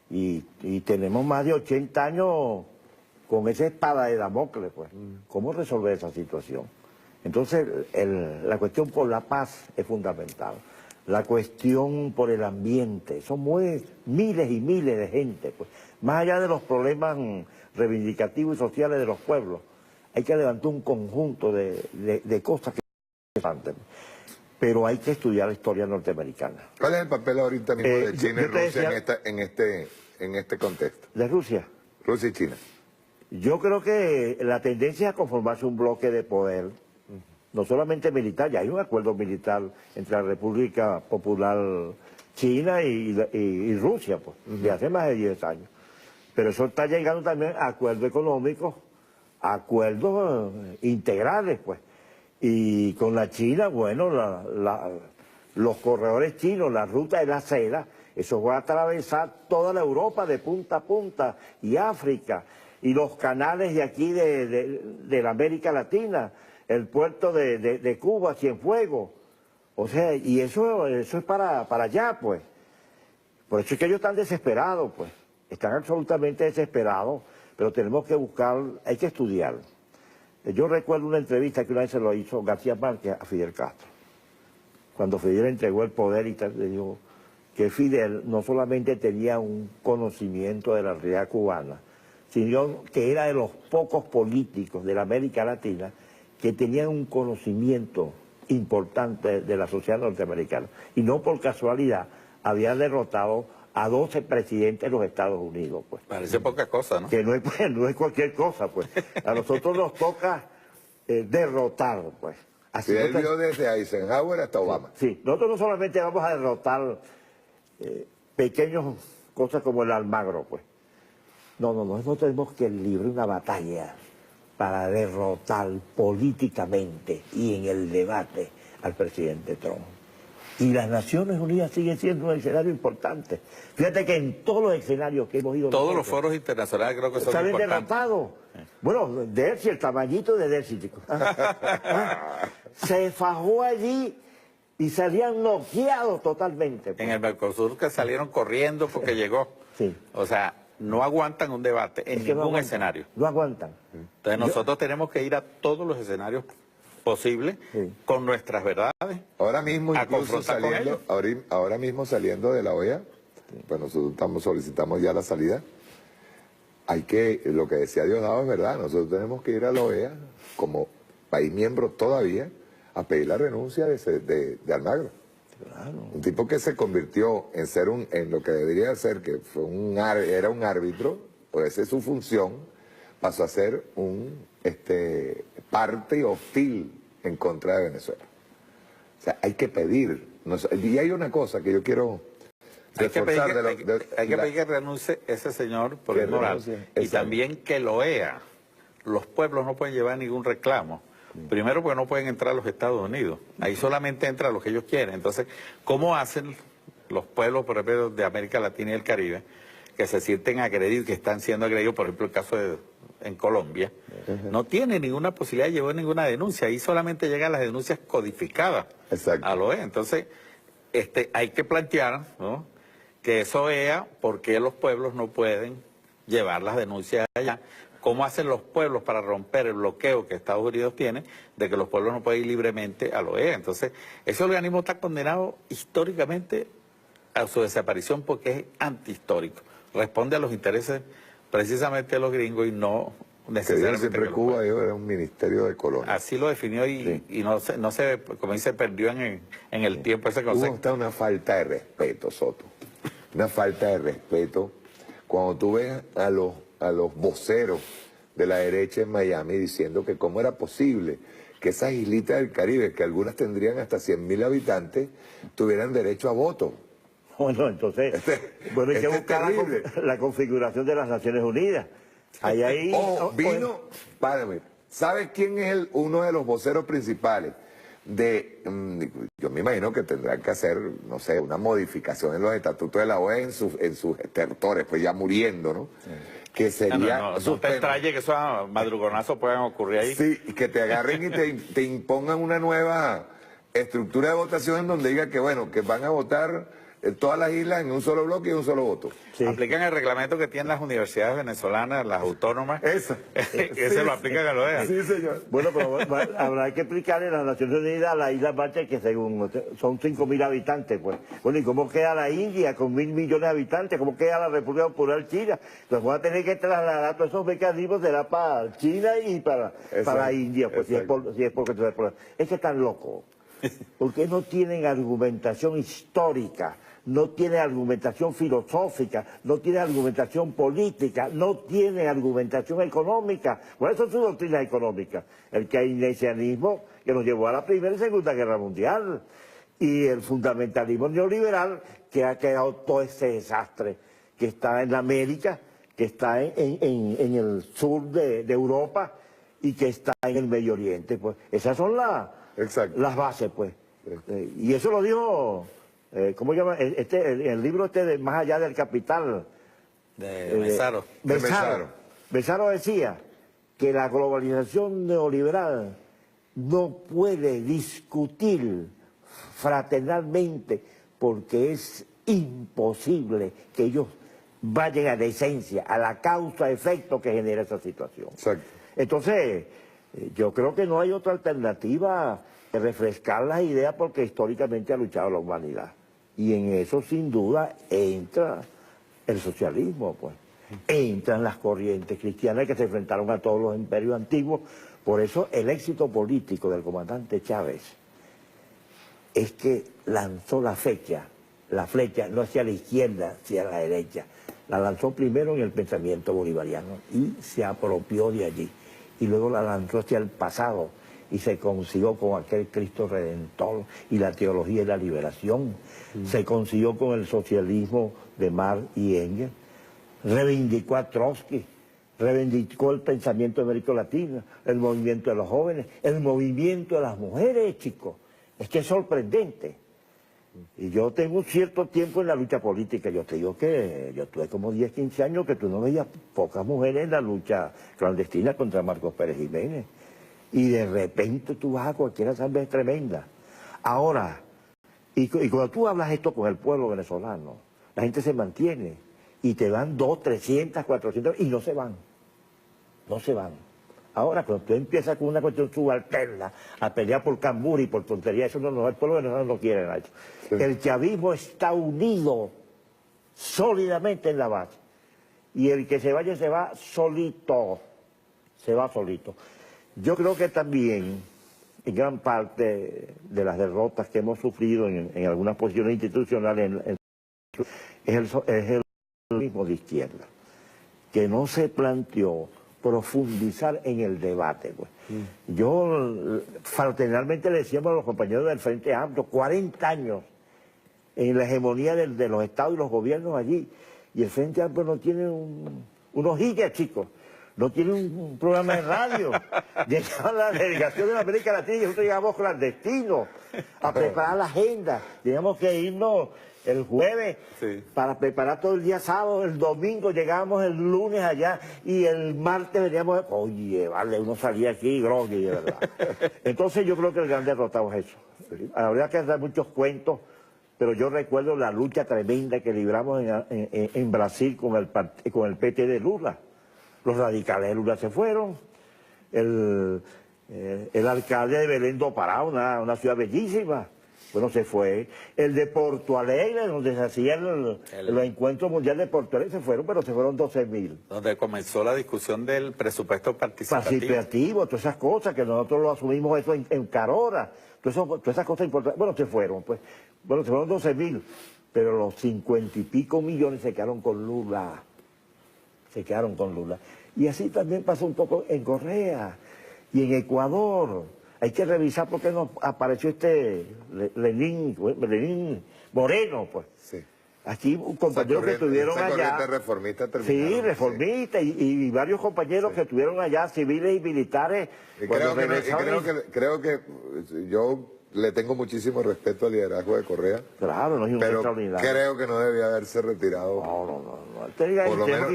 Y tenemos más de 80 años con esa espada de Damocles, pues. ¿Cómo resolver esa situación? Entonces, la cuestión por la paz es fundamental. La cuestión por el ambiente, son miles y miles de gente, pues. Más allá de los problemas reivindicativos y sociales de los pueblos, hay que levantar un conjunto de cosas que son importantes. Pero hay que estudiar la historia norteamericana. ¿Cuál es el papel ahorita mismo de China y Rusia en este contexto? ¿De Rusia? Rusia y China. Yo creo que la tendencia es a conformarse un bloque de poder, no solamente militar, ya hay un acuerdo militar entre la República Popular China y Rusia, pues, de hace más de 10 años. Pero eso está llegando también a acuerdos económicos, a acuerdos integrales, pues. Y con la China, bueno, los corredores chinos, la ruta de la seda, Eso va a atravesar toda la Europa de punta a punta y África y los canales de aquí de la América Latina, el puerto de Cuba, Cienfuegos. O sea, y eso es para allá, pues. Por eso es que ellos están desesperados, pues. Están absolutamente desesperados, pero tenemos que buscar, hay que estudiar. Yo recuerdo una entrevista que una vez se lo hizo García Márquez a Fidel Castro. Cuando Fidel entregó el poder y tal, le dijo que Fidel no solamente tenía un conocimiento de la realidad cubana, sino que era de los pocos políticos de la América Latina que tenían un conocimiento importante de la sociedad norteamericana. Y no por casualidad había derrotado a 12 presidentes de los Estados Unidos, pues. Parece poca cosa, ¿no? Que no es cualquier cosa, pues. A nosotros nos toca derrotar, pues. Así él vio desde Eisenhower hasta Obama. Sí, nosotros no solamente vamos a derrotar pequeñas cosas como el Almagro, pues. No, nosotros tenemos que librar una batalla para derrotar políticamente y en el debate al presidente Trump. Y las Naciones Unidas siguen siendo un escenario importante. Fíjate que en todos los escenarios que hemos ido... Todos los foros internacionales creo que son importantes. ¿Saben derrotados? Bueno, Dersi, el tamañito de Dersi, chicos. Se fajó allí y salían noqueados totalmente. En el Mercosur que salieron corriendo porque llegó. Sí. O sea, no aguantan un debate en ningún escenario. No aguantan. Entonces nosotros tenemos que ir a todos los escenarios posibles con nuestras verdades. Ahora mismo, incluso ahora mismo saliendo de la OEA, pues nosotros solicitamos ya la salida. Lo que decía Diosdado es verdad, nosotros tenemos que ir a la OEA como país miembro todavía a pedir la renuncia de Almagro. Claro. Un tipo que se convirtió en lo que debería ser, que fue era un árbitro, pues esa es su función, pasó a ser un parte hostil en contra de Venezuela. O sea, hay que pedir. Y hay una cosa que yo quiero reforzar. Hay que pedir que renuncie ese señor por inmoral. Y también que lo OEA. Los pueblos no pueden llevar ningún reclamo. Primero porque no pueden entrar a los Estados Unidos. Ahí solamente entran los que ellos quieren. Entonces, ¿cómo hacen los pueblos, por ejemplo, de América Latina y el Caribe, que se sienten agredidos, que están siendo agredidos, por ejemplo, el caso en Colombia, no tiene ninguna posibilidad de llevar ninguna denuncia? Ahí solamente llegan las denuncias codificadas a la OEA. Entonces, hay que plantear, ¿no?, que eso OEA, ¿por qué los pueblos no pueden llevar las denuncias allá? ¿Cómo hacen los pueblos para romper el bloqueo que Estados Unidos tiene de que los pueblos no pueden ir libremente a la OEA? Entonces, ese organismo está condenado históricamente a su desaparición porque es antihistórico. Responde a los intereses precisamente de los gringos y no necesariamente... Siempre Cuba era un ministerio de colonia. Así lo definió y no se, como dice, perdió en el tiempo ese concepto. Hubo está una falta de respeto, Soto. Una falta de respeto. Cuando tú ves a los voceros de la derecha en Miami diciendo que cómo era posible que esas islitas del Caribe, que algunas tendrían hasta 100.000 habitantes, tuvieran derecho a voto. Bueno, entonces, hay que buscar la configuración de las Naciones Unidas. Párame, ¿sabes quién es uno de los voceros principales? Yo me imagino que tendrán que hacer, no sé, una modificación en los estatutos de la OEA en sus estertores, pues ya muriendo, ¿no? Sí. Que sería... No te extrañe que esos madrugonazos puedan ocurrir ahí. Sí, que te agarren y te impongan una nueva estructura de votación en donde diga que, bueno, que van a votar todas las islas en un solo bloque y un solo voto. Sí. Aplican el reglamento que tienen las universidades venezolanas, las autónomas. Eso. Ese lo aplican a la OEA. Sí, señor. Bueno, pero habrá que explicar en las Naciones Unidas la isla Marshall, que según son 5.000 habitantes, pues. Bueno, ¿y cómo queda la India con 1.000 millones de habitantes? ¿Cómo queda la República Popular China? Entonces van a tener que trasladar todos esos mecanismos para China y para India, pues, si es porque es que están locos. Porque no tienen argumentación histórica, no tienen argumentación filosófica, no tienen argumentación política, no tienen argumentación económica. Bueno, eso es su doctrina económica. El keynesianismo que nos llevó a la Primera y Segunda Guerra Mundial. Y el fundamentalismo neoliberal que ha creado todo ese desastre que está en América, que está en el sur de Europa y que está en el Medio Oriente. Pues esas son las bases, pues. Y eso lo dijo ¿cómo se llama? El libro de Más allá del capital. De Mesaro. Mesaro decía que la globalización neoliberal no puede discutir fraternalmente porque es imposible que ellos vayan a la esencia, a la causa-efecto que genera esa situación. Exacto. Entonces, yo creo que no hay otra alternativa que refrescar las ideas porque históricamente ha luchado la humanidad. Y en eso sin duda entra el socialismo, pues. Entran las corrientes cristianas que se enfrentaron a todos los imperios antiguos. Por eso el éxito político del comandante Chávez es que lanzó la flecha no hacia la izquierda, hacia la derecha. La lanzó primero en el pensamiento bolivariano y se apropió de allí. Y luego la lanzó hacia el pasado y se consiguió con aquel Cristo Redentor y la teología de la liberación. Se consiguió con el socialismo de Marx y Engels. Reivindicó a Trotsky, reivindicó el pensamiento de América Latina, el movimiento de los jóvenes, el movimiento de las mujeres, chicos. Es que es sorprendente. Y yo tengo un cierto tiempo en la lucha política. Yo te digo que yo tuve como 10, 15 años que tú no veías pocas mujeres en la lucha clandestina contra Marcos Pérez Jiménez. Y de repente tú vas a cualquier asamblea tremenda. Ahora, y cuando tú hablas esto con el pueblo venezolano, la gente se mantiene. Y te van 200, 300, 400 y no se van. No se van. Ahora, cuando tú empiezas con una cuestión subalterna a pelear por cambur y por tontería, eso no, el pueblo venezolano no quiere, Nacho. Sí. El chavismo está unido sólidamente en la base. Y el que se vaya se va solito. Se va solito. Yo creo que también, en gran parte de las derrotas que hemos sufrido en algunas posiciones institucionales, es el mismo de izquierda, que no se planteó profundizar en el debate. Pues. Yo fraternalmente le decíamos a los compañeros del Frente Amplio, 40 años en la hegemonía de los estados y los gobiernos allí, y el Frente Amplio no tiene unos gigas, chicos, no tiene un programa de radio. Llegaba la delegación de la América Latina y nosotros llegamos clandestinos a preparar la agenda. Teníamos que irnos el jueves para preparar todo el día sábado, el domingo llegábamos el lunes allá y el martes veníamos, oye, vale, uno salía aquí groggy, de verdad. Entonces yo creo que el gran derrotado es eso. Habría que dar muchos cuentos, pero yo recuerdo la lucha tremenda que libramos en Brasil con el PT de Lula. Los radicales de Lula se fueron, el alcalde de Belén do Pará, una ciudad bellísima, bueno, se fue. El de Porto Alegre, donde se hacían los encuentros mundiales de Porto Alegre, se fueron, pero se fueron 12.000. Donde comenzó la discusión del presupuesto participativo. Todas esas cosas, que nosotros lo asumimos eso en Carora, todas esas cosas importantes. Bueno, se fueron, pues. Bueno, se fueron 12.000, pero los 50 y pico millones se quedaron con Lula. Se quedaron con Lula. Y así también pasó un poco en Correa y en Ecuador. Hay que revisar por qué nos apareció Lenín Moreno, pues. Sí. Aquí un compañero que estuvieron allá. Reformista sí, reformista, y varios compañeros que estuvieron allá, civiles y militares. Y creo que yo le tengo muchísimo respeto al liderazgo de Correa. Claro, no es un extraordinario. Creo que no debía haberse retirado. No. Por lo menos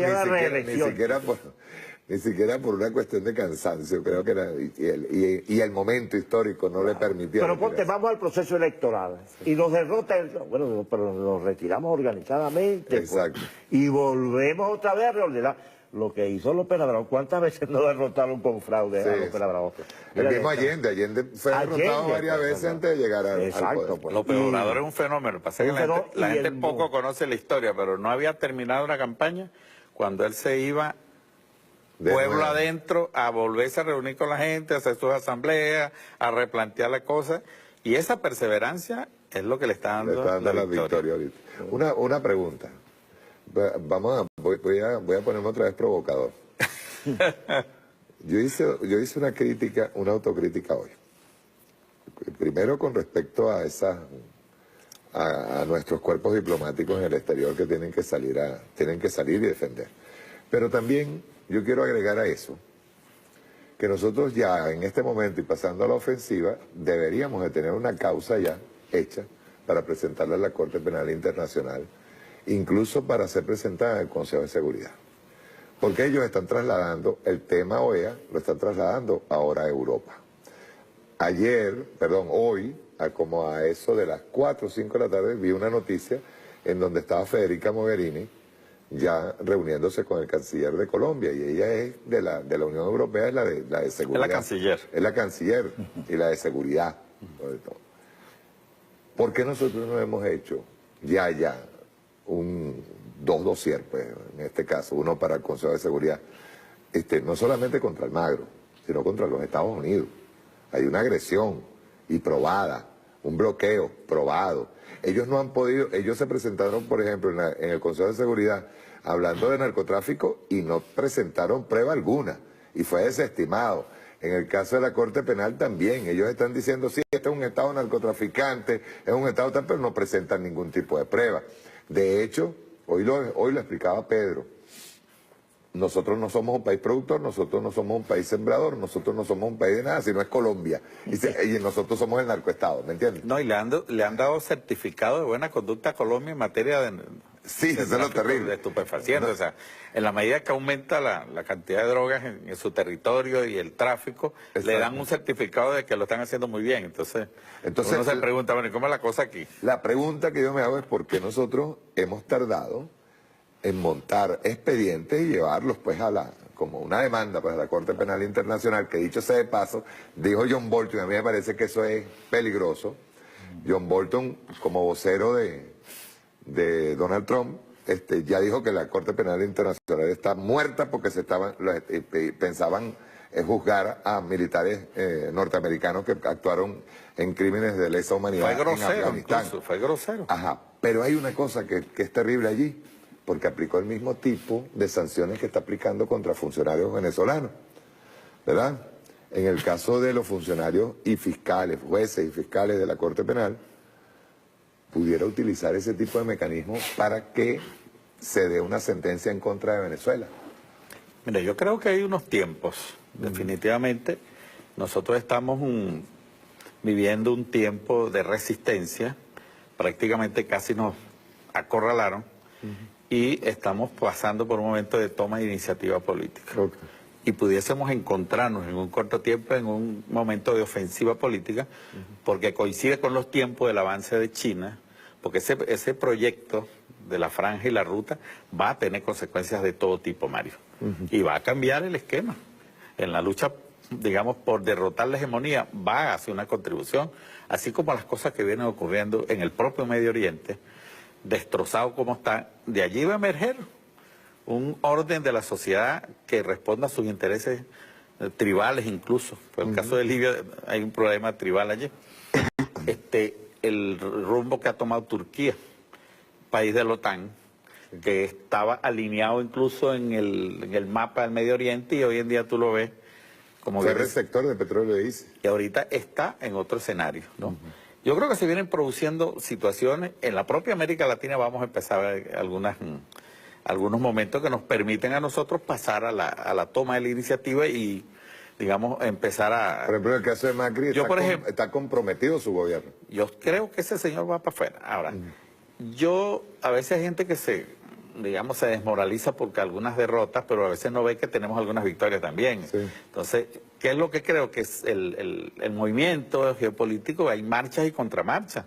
ni siquiera por una cuestión de cansancio, creo que era, y el momento histórico no le permitía. Pero ponte, vamos al proceso electoral, y nos derrota, bueno, pero nos retiramos organizadamente. Exacto. Pues, y volvemos otra vez a reordenar lo que hizo López Labrador. ¿Cuántas veces nos derrotaron con fraude a López Labrador? El mismo Allende fue derrotado varias veces antes de llegar al poder. Pues. López Obrador es un fenómeno. Pasa que la gente poco conoce la historia, pero no había terminado la campaña cuando él se iba pueblo adentro a volverse a reunir con la gente, a hacer sus asambleas, a replantear las cosas, y esa perseverancia es lo que le está dando la victoria ahorita. Una pregunta. Voy a ponerme otra vez provocador. Yo hice una autocrítica hoy. Primero con respecto a nuestros cuerpos diplomáticos en el exterior que tienen que salir y defender. Pero también yo quiero agregar a eso que nosotros ya en este momento y pasando a la ofensiva deberíamos de tener una causa ya hecha para presentarla a la Corte Penal Internacional, incluso para ser presentada en el Consejo de Seguridad. Porque ellos están trasladando el tema OEA, lo están trasladando ahora a Europa. Hoy, como a eso de las 4 o 5 de la tarde, vi una noticia en donde estaba Federica Mogherini ya reuniéndose con el canciller de Colombia, y ella es de la Unión Europea, es la de seguridad. Es la canciller. Es la canciller y la de seguridad, sobre todo. ¿Por qué nosotros no hemos hecho ya dos dossiers, pues, en este caso, uno para el Consejo de Seguridad, no solamente contra Almagro, sino contra los Estados Unidos? Hay una agresión y probada, un bloqueo probado. Ellos no han podido, ellos se presentaron, por ejemplo, en el Consejo de Seguridad, hablando de narcotráfico, y no presentaron prueba alguna, y fue desestimado. En el caso de la Corte Penal también, ellos están diciendo, sí, este es un Estado narcotraficante, es un Estado tal, pero no presentan ningún tipo de prueba. De hecho, hoy lo explicaba Pedro, nosotros no somos un país productor, nosotros no somos un país sembrador, nosotros no somos un país de nada, sino es Colombia. Y nosotros somos el narcoestado, ¿me entiendes? No, y le han dado certificado de buena conducta a Colombia en materia de... Sí, eso es lo terrible. De estupefacientes. No. O sea, en la medida que aumenta la cantidad de drogas en su territorio y el tráfico, exacto, le dan un certificado de que lo están haciendo muy bien. Entonces uno se pregunta, bueno, ¿y cómo es la cosa aquí? La pregunta que yo me hago es por qué nosotros hemos tardado en montar expedientes y llevarlos pues como una demanda pues a la Corte Penal Internacional, que dicho sea de paso, dijo John Bolton, y a mí me parece que eso es peligroso. John Bolton, como vocero de Donald Trump, ya dijo que la Corte Penal Internacional está muerta porque pensaban juzgar a militares norteamericanos que actuaron en crímenes de lesa humanidad en Afganistán. Incluso, fue grosero. Ajá, pero hay una cosa que es terrible allí, porque aplicó el mismo tipo de sanciones que está aplicando contra funcionarios venezolanos, ¿verdad? En el caso de los funcionarios y fiscales, jueces y fiscales de la Corte Penal, pudiera utilizar ese tipo de mecanismos para que se dé una sentencia en contra de Venezuela. Mira, yo creo que hay unos tiempos, definitivamente. Nosotros estamos viviendo un tiempo de resistencia, prácticamente casi nos acorralaron, y estamos pasando por un momento de toma de iniciativa política. Okay. Y pudiésemos encontrarnos en un corto tiempo en un momento de ofensiva política, porque coincide con los tiempos del avance de China, porque ese proyecto de la franja y la ruta va a tener consecuencias de todo tipo, Mario. Y va a cambiar el esquema. En la lucha, digamos, por derrotar la hegemonía, va a hacer una contribución, así como las cosas que vienen ocurriendo en el propio Medio Oriente, destrozado como está. De allí va a emerger un orden de la sociedad que responda a sus intereses tribales incluso. Por el caso de Libia hay un problema tribal allí. El rumbo que ha tomado Turquía, país de la OTAN, que estaba alineado incluso en el mapa del Medio Oriente, y hoy en día tú lo ves como que... el sector de petróleo de ISIS. Y ahorita está en otro escenario, ¿no? Yo creo que se vienen produciendo situaciones, en la propia América Latina vamos a empezar a ver algunos momentos que nos permiten a nosotros pasar a la toma de la iniciativa y, digamos, empezar a... Por ejemplo, en el caso de Macri, está comprometido su gobierno. Yo creo que ese señor va para afuera. Ahora, a veces hay gente que se desmoraliza porque algunas derrotas, pero a veces no ve que tenemos algunas victorias también. Sí. Entonces, ¿qué es lo que creo? Que es el movimiento geopolítico, hay marchas y contramarchas,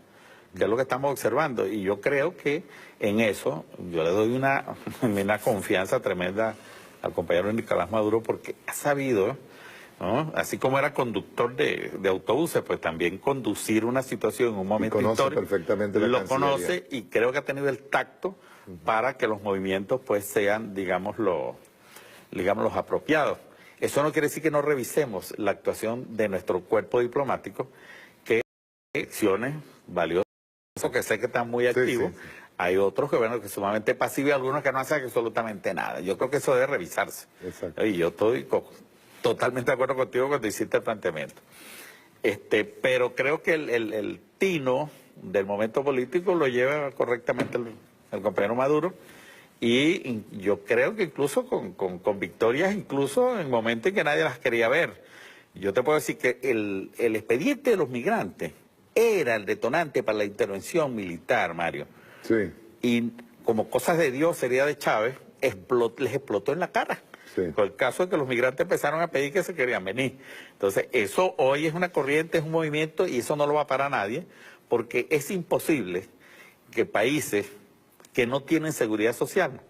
que es lo que estamos observando. Y yo creo que en eso, yo le doy una confianza tremenda al compañero Nicolás Maduro, porque ha sabido, ¿no? Así como era conductor de autobuses, pues también conducir una situación en un momento histórico. Perfectamente la lo conoce, y creo que ha tenido el tacto para que los movimientos pues sean, digamos, los apropiados. Eso no quiere decir que no revisemos la actuación de nuestro cuerpo diplomático, que hay acciones valiosas, que sé que están muy activos. Sí. Hay otros que, bueno, que sumamente pasivos, y algunos que no hacen absolutamente nada. Yo creo que eso debe revisarse. Exacto. Y yo estoy totalmente de acuerdo contigo cuando hiciste el planteamiento. Pero creo que el tino del momento político lo lleva correctamente el compañero Maduro, y yo creo que incluso con victorias, incluso en momentos en que nadie las quería ver. Yo te puedo decir que el expediente de los migrantes era el detonante para la intervención militar, Mario. Sí. Y como cosas de Dios sería de Chávez, les explotó en la cara. Sí. Con el caso de que los migrantes empezaron a pedir que se querían venir. Entonces, eso hoy es una corriente, es un movimiento, y eso no lo va a parar nadie, porque es imposible que países que no tienen seguridad social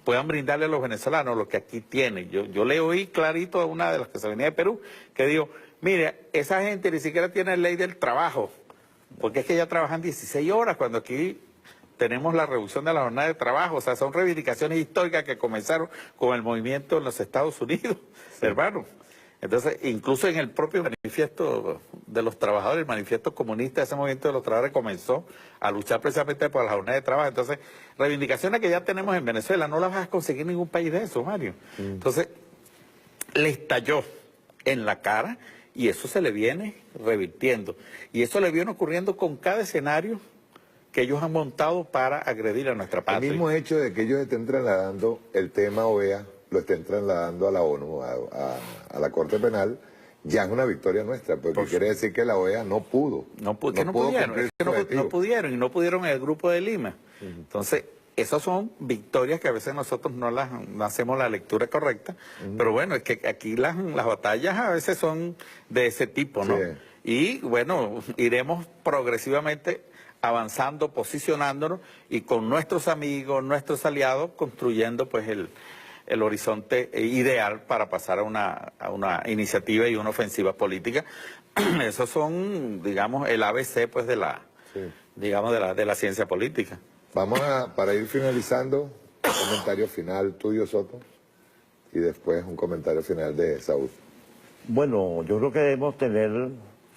puedan brindarle a los venezolanos lo que aquí tienen. Yo le oí clarito a una de las que se venía de Perú, que dijo, mire, esa gente ni siquiera tiene ley del trabajo, porque es que ya trabajan 16 horas, cuando aquí tenemos la reducción de la jornada de trabajo. O sea, son reivindicaciones históricas que comenzaron con el movimiento en los Estados Unidos, hermano. Entonces, incluso en el propio manifiesto de los trabajadores, el manifiesto comunista, ese movimiento de los trabajadores comenzó a luchar precisamente por la jornada de trabajo. Entonces, reivindicaciones que ya tenemos en Venezuela, no las vas a conseguir en ningún país de eso, Mario. Entonces, le estalló en la cara y eso se le viene revirtiendo. Y eso le viene ocurriendo con cada escenario que ellos han montado para agredir a nuestra patria. El mismo hecho de que ellos estén trasladando el tema OEA, lo estén trasladando a la ONU, a la Corte Penal, ya es una victoria nuestra, porque quiere decir que la OEA no pudo. No pudieron, y no pudieron en el Grupo de Lima. Entonces, esas son victorias que a veces nosotros no hacemos la lectura correcta, pero bueno, es que aquí las batallas a veces son de ese tipo, ¿no? Sí. Y bueno, iremos progresivamente avanzando, posicionándonos y con nuestros amigos, nuestros aliados, construyendo pues el horizonte ideal para pasar a una iniciativa y una ofensiva política. Esos son, digamos, el ABC pues de la ciencia política. Vamos para ir finalizando, un comentario final tuyo, Soto, y después un comentario final de Saúl. Bueno, yo creo que debemos tener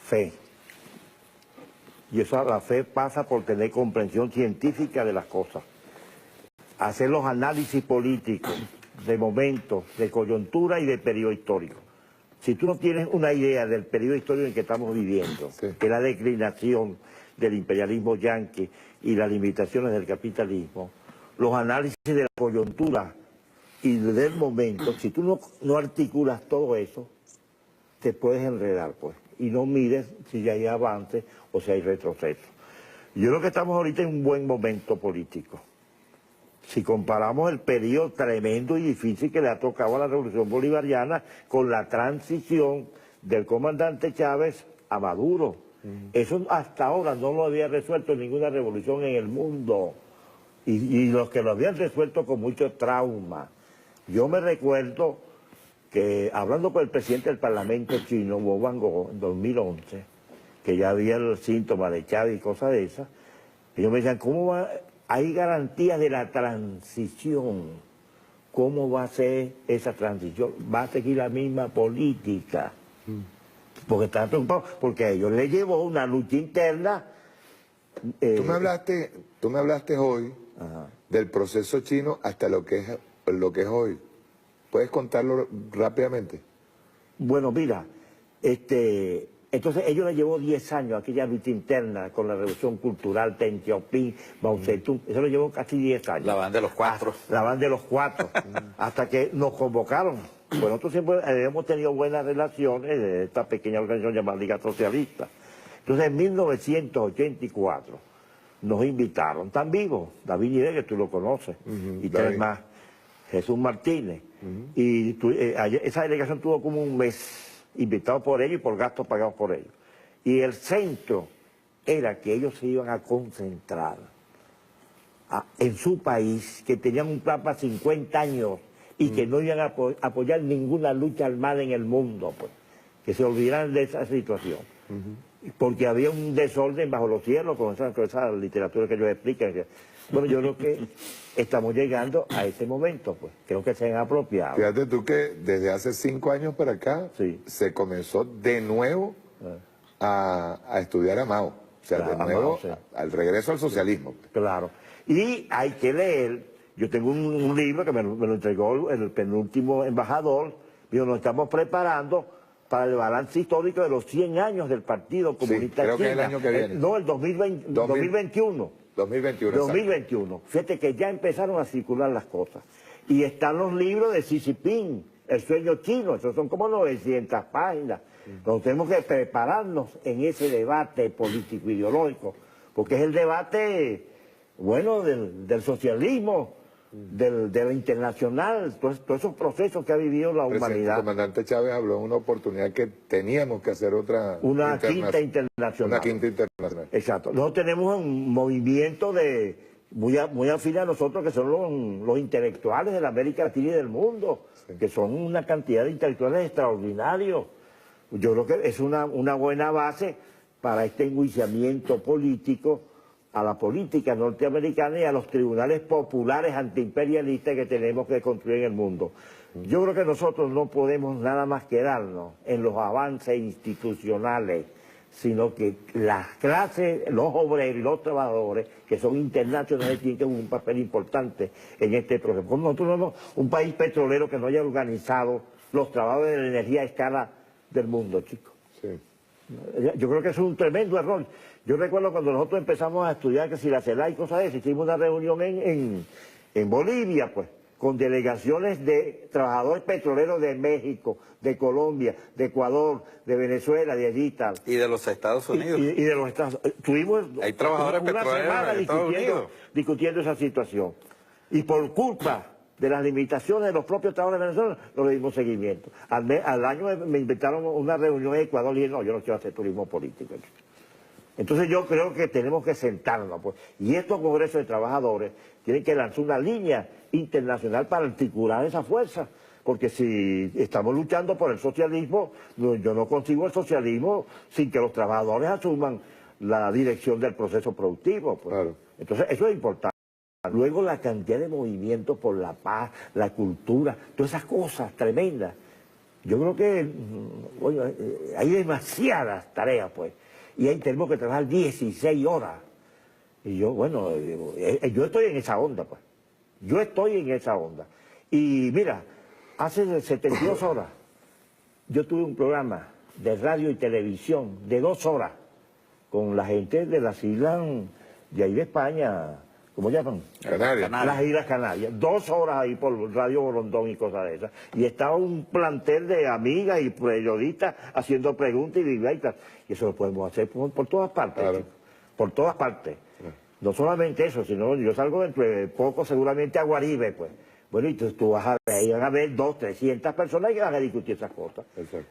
fe. Y eso, la fe pasa por tener comprensión científica de las cosas. Hacer los análisis políticos de momentos, de coyuntura y de periodo histórico. Si tú no tienes una idea del periodo histórico en que estamos viviendo, que es la declinación del imperialismo yanqui y las limitaciones del capitalismo, los análisis de la coyuntura y del momento, si tú no articulas todo eso, te puedes enredar, pues, y no mires si ya hay avance o si hay retroceso. Yo creo que estamos ahorita en un buen momento político. Si comparamos el periodo tremendo y difícil que le ha tocado a la Revolución Bolivariana con la transición del comandante Chávez a Maduro. Eso hasta ahora no lo había resuelto ninguna revolución en el mundo. Y los que lo habían resuelto con mucho trauma. Yo me recuerdo que hablando con el presidente del Parlamento chino, Wu Guangzhou, en 2011, que ya había el síntoma de Chávez y cosas de esas, ellos me decían, ¿cómo va? Hay garantías de la transición. ¿Cómo va a ser esa transición? Va a seguir la misma política. Porque están preocupados, porque a ellos les llevó una lucha interna. Tú me hablaste hoy del proceso chino hasta lo que es hoy. ¿Puedes contarlo rápidamente? Bueno, mira, entonces ellos les llevó 10 años aquella lucha interna con la revolución cultural, Deng Xiaoping, Mao Zedong, eso les llevó casi 10 años. La van de los cuatro. La van de los cuatro, hasta que nos convocaron. Pues nosotros siempre hemos tenido buenas relaciones de esta pequeña organización llamada Liga Socialista. Entonces en 1984 nos invitaron, tan vivos, David Nidé, que tú lo conoces, y tres más, Jesús Martínez. Y esa delegación tuvo como un mes invitado por ellos y por gastos pagados por ellos. Y el centro era que ellos se iban a concentrar en su país, que tenían un plan para 50 años y que no iban a apoyar ninguna lucha armada en el mundo, pues, que se olvidaran de esa situación. Porque había un desorden bajo los cielos con esa literatura que ellos explican. Bueno, yo creo que estamos llegando a ese momento, pues. Creo que se han apropiado. Fíjate tú que desde hace 5 años para acá se comenzó de nuevo a estudiar a Mao. O sea, claro, de nuevo al regreso al socialismo. Claro. Y hay que leer. Yo tengo un libro que me lo entregó el penúltimo embajador. Digo, nos estamos preparando para el balance histórico de los 100 años del Partido Comunista creo China. Que el año que viene. No, el 2021. 2021. Fíjate que ya empezaron a circular las cosas. Y están los libros de Xi Jinping, el sueño chino, eso son como 900 páginas. Entonces tenemos que prepararnos en ese debate político-ideológico, porque es el debate, bueno, del socialismo, de la internacional, todos esos procesos que ha vivido la humanidad. El comandante Chávez habló de una oportunidad que teníamos que hacer una quinta internacional. Una quinta internacional. Exacto. Nosotros tenemos un movimiento muy afín a nosotros, que son los intelectuales de la América Latina y del mundo, que son una cantidad de intelectuales extraordinarios. Yo creo que es una buena base para este enjuiciamiento político a la política norteamericana y a los tribunales populares antiimperialistas que tenemos que construir en el mundo. Yo creo que nosotros no podemos nada más quedarnos en los avances institucionales, sino que las clases, los obreros y los trabajadores, que son internacionales, tienen que jugar un papel importante en este proceso. Nosotros no somos un país petrolero que no haya organizado los trabajos de la energía a escala del mundo, chicos. Sí. Yo creo que es un tremendo error. Yo recuerdo cuando nosotros empezamos a estudiar que si la CELA y cosas de esas, hicimos una reunión en Bolivia, pues, con delegaciones de trabajadores petroleros de México, de Colombia, de Ecuador, de Venezuela, de allí y tal. Y de los Estados Unidos. Y de los Estados Unidos. Tuvimos hay trabajadores una semana discutiendo esa situación. Y por culpa de las limitaciones de los propios trabajadores de Venezuela, no le dimos seguimiento. Al año me invitaron a una reunión en Ecuador y dije, no, yo no quiero hacer turismo político. Entonces yo creo que tenemos que sentarnos, pues, y estos congresos de trabajadores tienen que lanzar una línea internacional para articular esa fuerza, porque si estamos luchando por el socialismo, yo no consigo el socialismo sin que los trabajadores asuman la dirección del proceso productivo, pues. Claro. Entonces eso es importante. Luego la cantidad de movimientos por la paz, la cultura, todas esas cosas tremendas. Yo creo que bueno, hay demasiadas tareas, pues. Y ahí tenemos que trabajar 16 horas. Y yo, bueno, yo estoy en esa onda, pues. Yo estoy en esa onda. Y mira, hace 72 horas yo tuve un programa de radio y televisión de 2 horas con la gente de las islas de ahí de España, ¿cómo llaman? Canarias. Las Islas Canarias. 2 horas ahí por Radio Borondón y cosas de esas. Y estaba un plantel de amigas y periodistas haciendo preguntas y directas. Y eso lo podemos hacer por todas partes. Claro. Por todas partes. Claro. No solamente eso, sino yo salgo dentro de poco seguramente a Guaribe, pues. Bueno, y tú vas a ver, ahí van a ver 200, 300 personas que van a discutir esas cosas.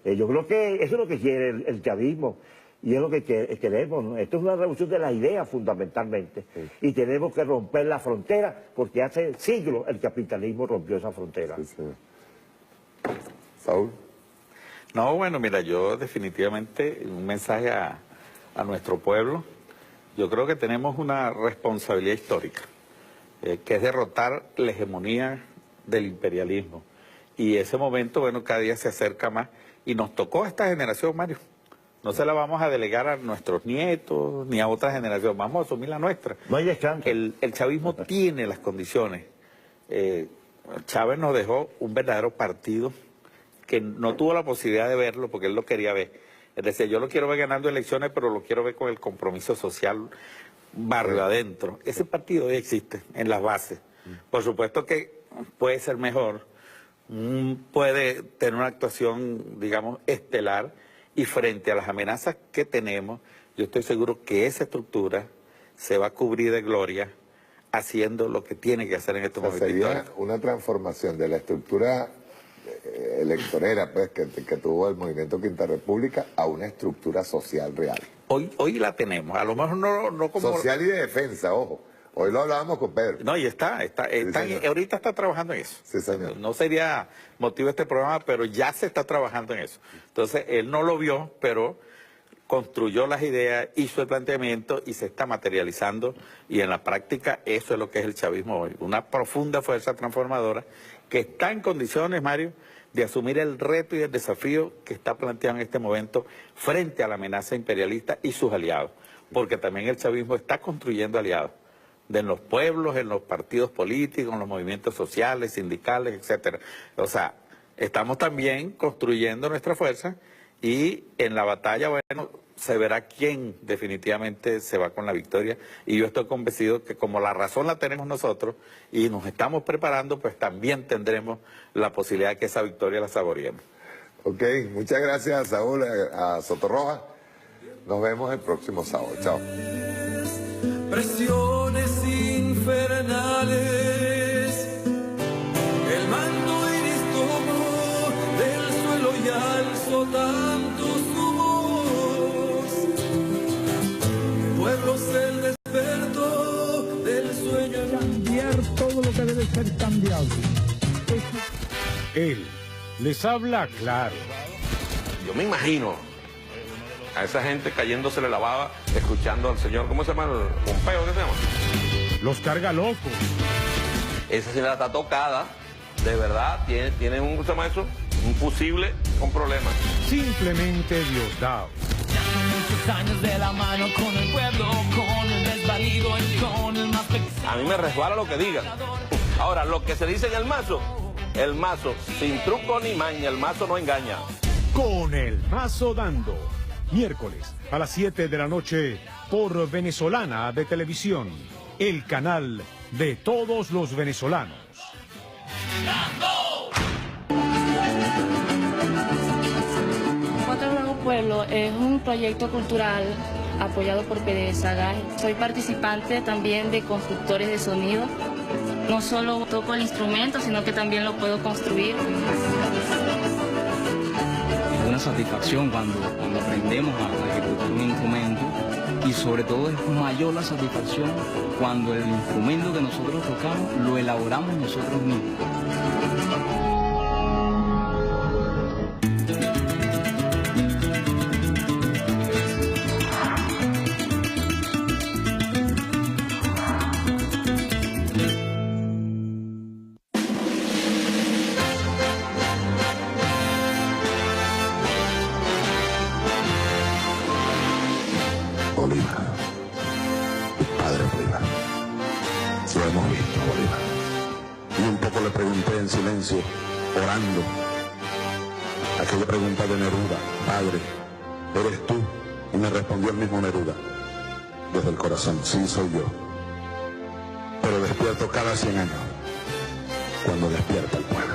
Yo creo que eso es lo que quiere el chavismo. Y es lo que queremos, ¿no? Esto es una revolución de las ideas fundamentalmente. Sí. Y tenemos que romper la frontera, porque hace siglos el capitalismo rompió esa frontera. Sí, sí. Saúl. No, bueno, mira, yo definitivamente un mensaje a nuestro pueblo. Yo creo que tenemos una responsabilidad histórica, que es derrotar la hegemonía del imperialismo. Y ese momento, bueno, cada día se acerca más. Y nos tocó a esta generación, Mario. No se la vamos a delegar a nuestros nietos ni a otra generación, vamos a asumir la nuestra. No hay descanso. El chavismo tiene las condiciones. Chávez nos dejó un verdadero partido que no tuvo la posibilidad de verlo porque él lo quería ver. Es decir, yo lo quiero ver ganando elecciones, pero lo quiero ver con el compromiso social barrio adentro. Ese partido hoy existe en las bases. Por supuesto que puede ser mejor, puede tener una actuación, digamos, estelar. Y frente a las amenazas que tenemos, yo estoy seguro que esa estructura se va a cubrir de gloria haciendo lo que tiene que hacer en estos momentos. Sería una transformación de la estructura electorera pues, que tuvo el movimiento Quinta República a una estructura social real. Hoy la tenemos, a lo mejor no como... Social y de defensa, ojo. Hoy lo hablábamos con Pedro. No, y ahorita está trabajando en eso. Sí, señor. No sería motivo de este programa, pero ya se está trabajando en eso. Entonces, él no lo vio, pero construyó las ideas, hizo el planteamiento y se está materializando. Y en la práctica, eso es lo que es el chavismo hoy. Una profunda fuerza transformadora que está en condiciones, Mario, de asumir el reto y el desafío que está planteado en este momento frente a la amenaza imperialista y sus aliados. Porque también el chavismo está construyendo aliados. En los pueblos, en los partidos políticos, en los movimientos sociales, sindicales, etcétera. O sea, estamos también construyendo nuestra fuerza y en la batalla, bueno, se verá quién definitivamente se va con la victoria, y yo estoy convencido que como la razón la tenemos nosotros y nos estamos preparando, pues también tendremos la posibilidad de que esa victoria la saboreemos. Ok, muchas gracias, Saúl, a Sotorroja. Nos vemos el próximo sábado. Chao. Presiones infernales, el mando iris tomó del suelo y alzó tanto su voz. El pueblo se despertó del sueño. Cambiar todo lo que debe ser cambiado. Él les habla claro. Yo me imagino a esa gente cayéndosele la baba, escuchando al señor, ¿cómo se llama? Pompeo, ¿qué se llama? Los carga locos. Esa señora está tocada, de verdad, tiene un, ¿cómo se llama eso? Un fusible con problemas. Simplemente Diosdado. Muchos años de la mano con el pueblo, con el desvalido y con el más pequeño. A mí me resbala lo que digan. Ahora, lo que se dice en el mazo, sin truco ni maña, el mazo no engaña. Con el mazo dando. Miércoles a las 7 de la noche por Venezolana de Televisión, el canal de todos los venezolanos. Cuatro Nuevos Pueblos es un proyecto cultural apoyado por PDVSA. Soy participante también de constructores de sonido. No solo toco el instrumento, sino que también lo puedo construir. Es una satisfacción cuando aprendemos a ejecutar un instrumento, y sobre todo es mayor la satisfacción cuando el instrumento que nosotros tocamos lo elaboramos nosotros mismos. Bolívar, tu padre Bolívar. Lo hemos visto, Bolívar. Y un poco le pregunté en silencio, orando, aquella pregunta de Neruda: Padre, ¿eres tú? Y me respondió el mismo Neruda, desde el corazón: sí, soy yo. Pero despierto cada 100 años, cuando despierta el pueblo.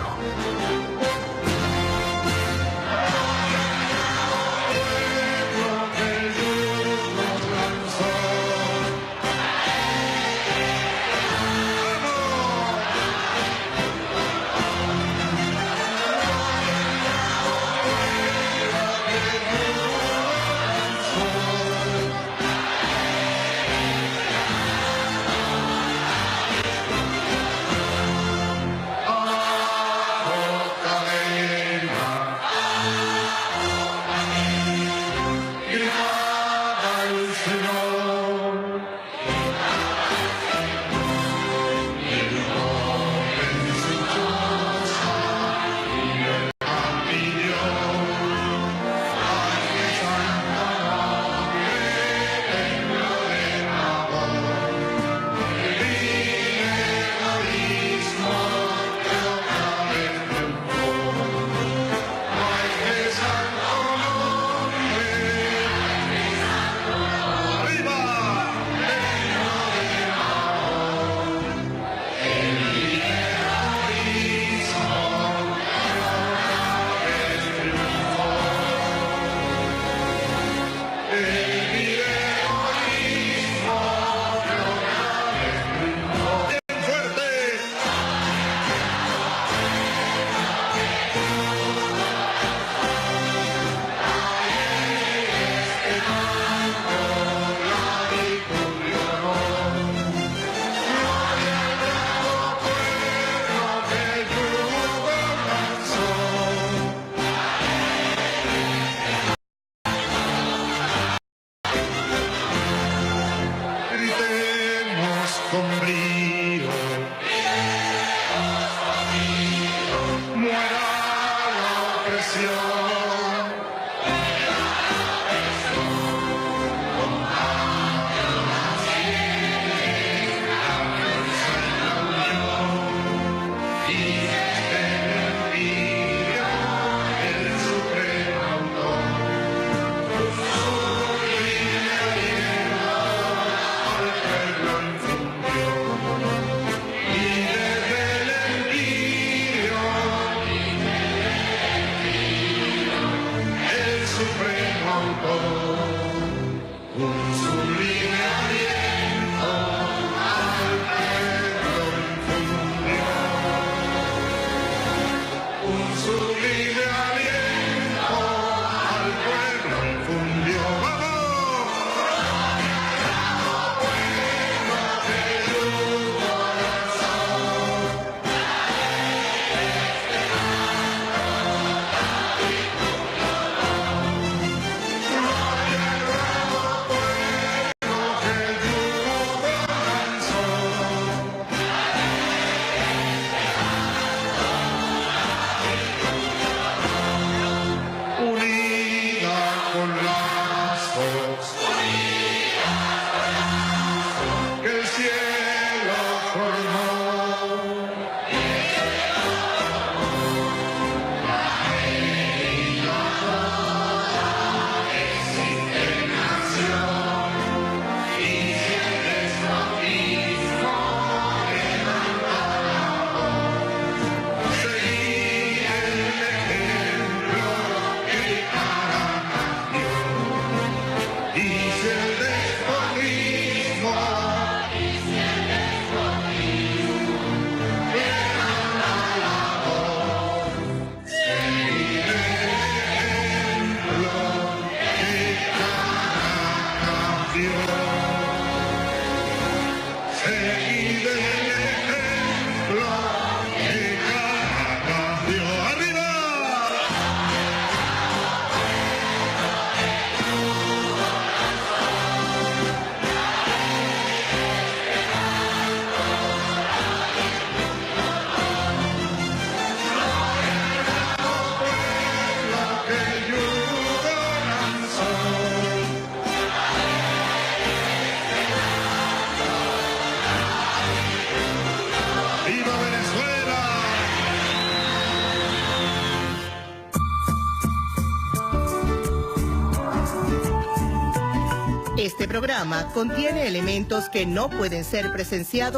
Este programa contiene elementos que no pueden ser presenciados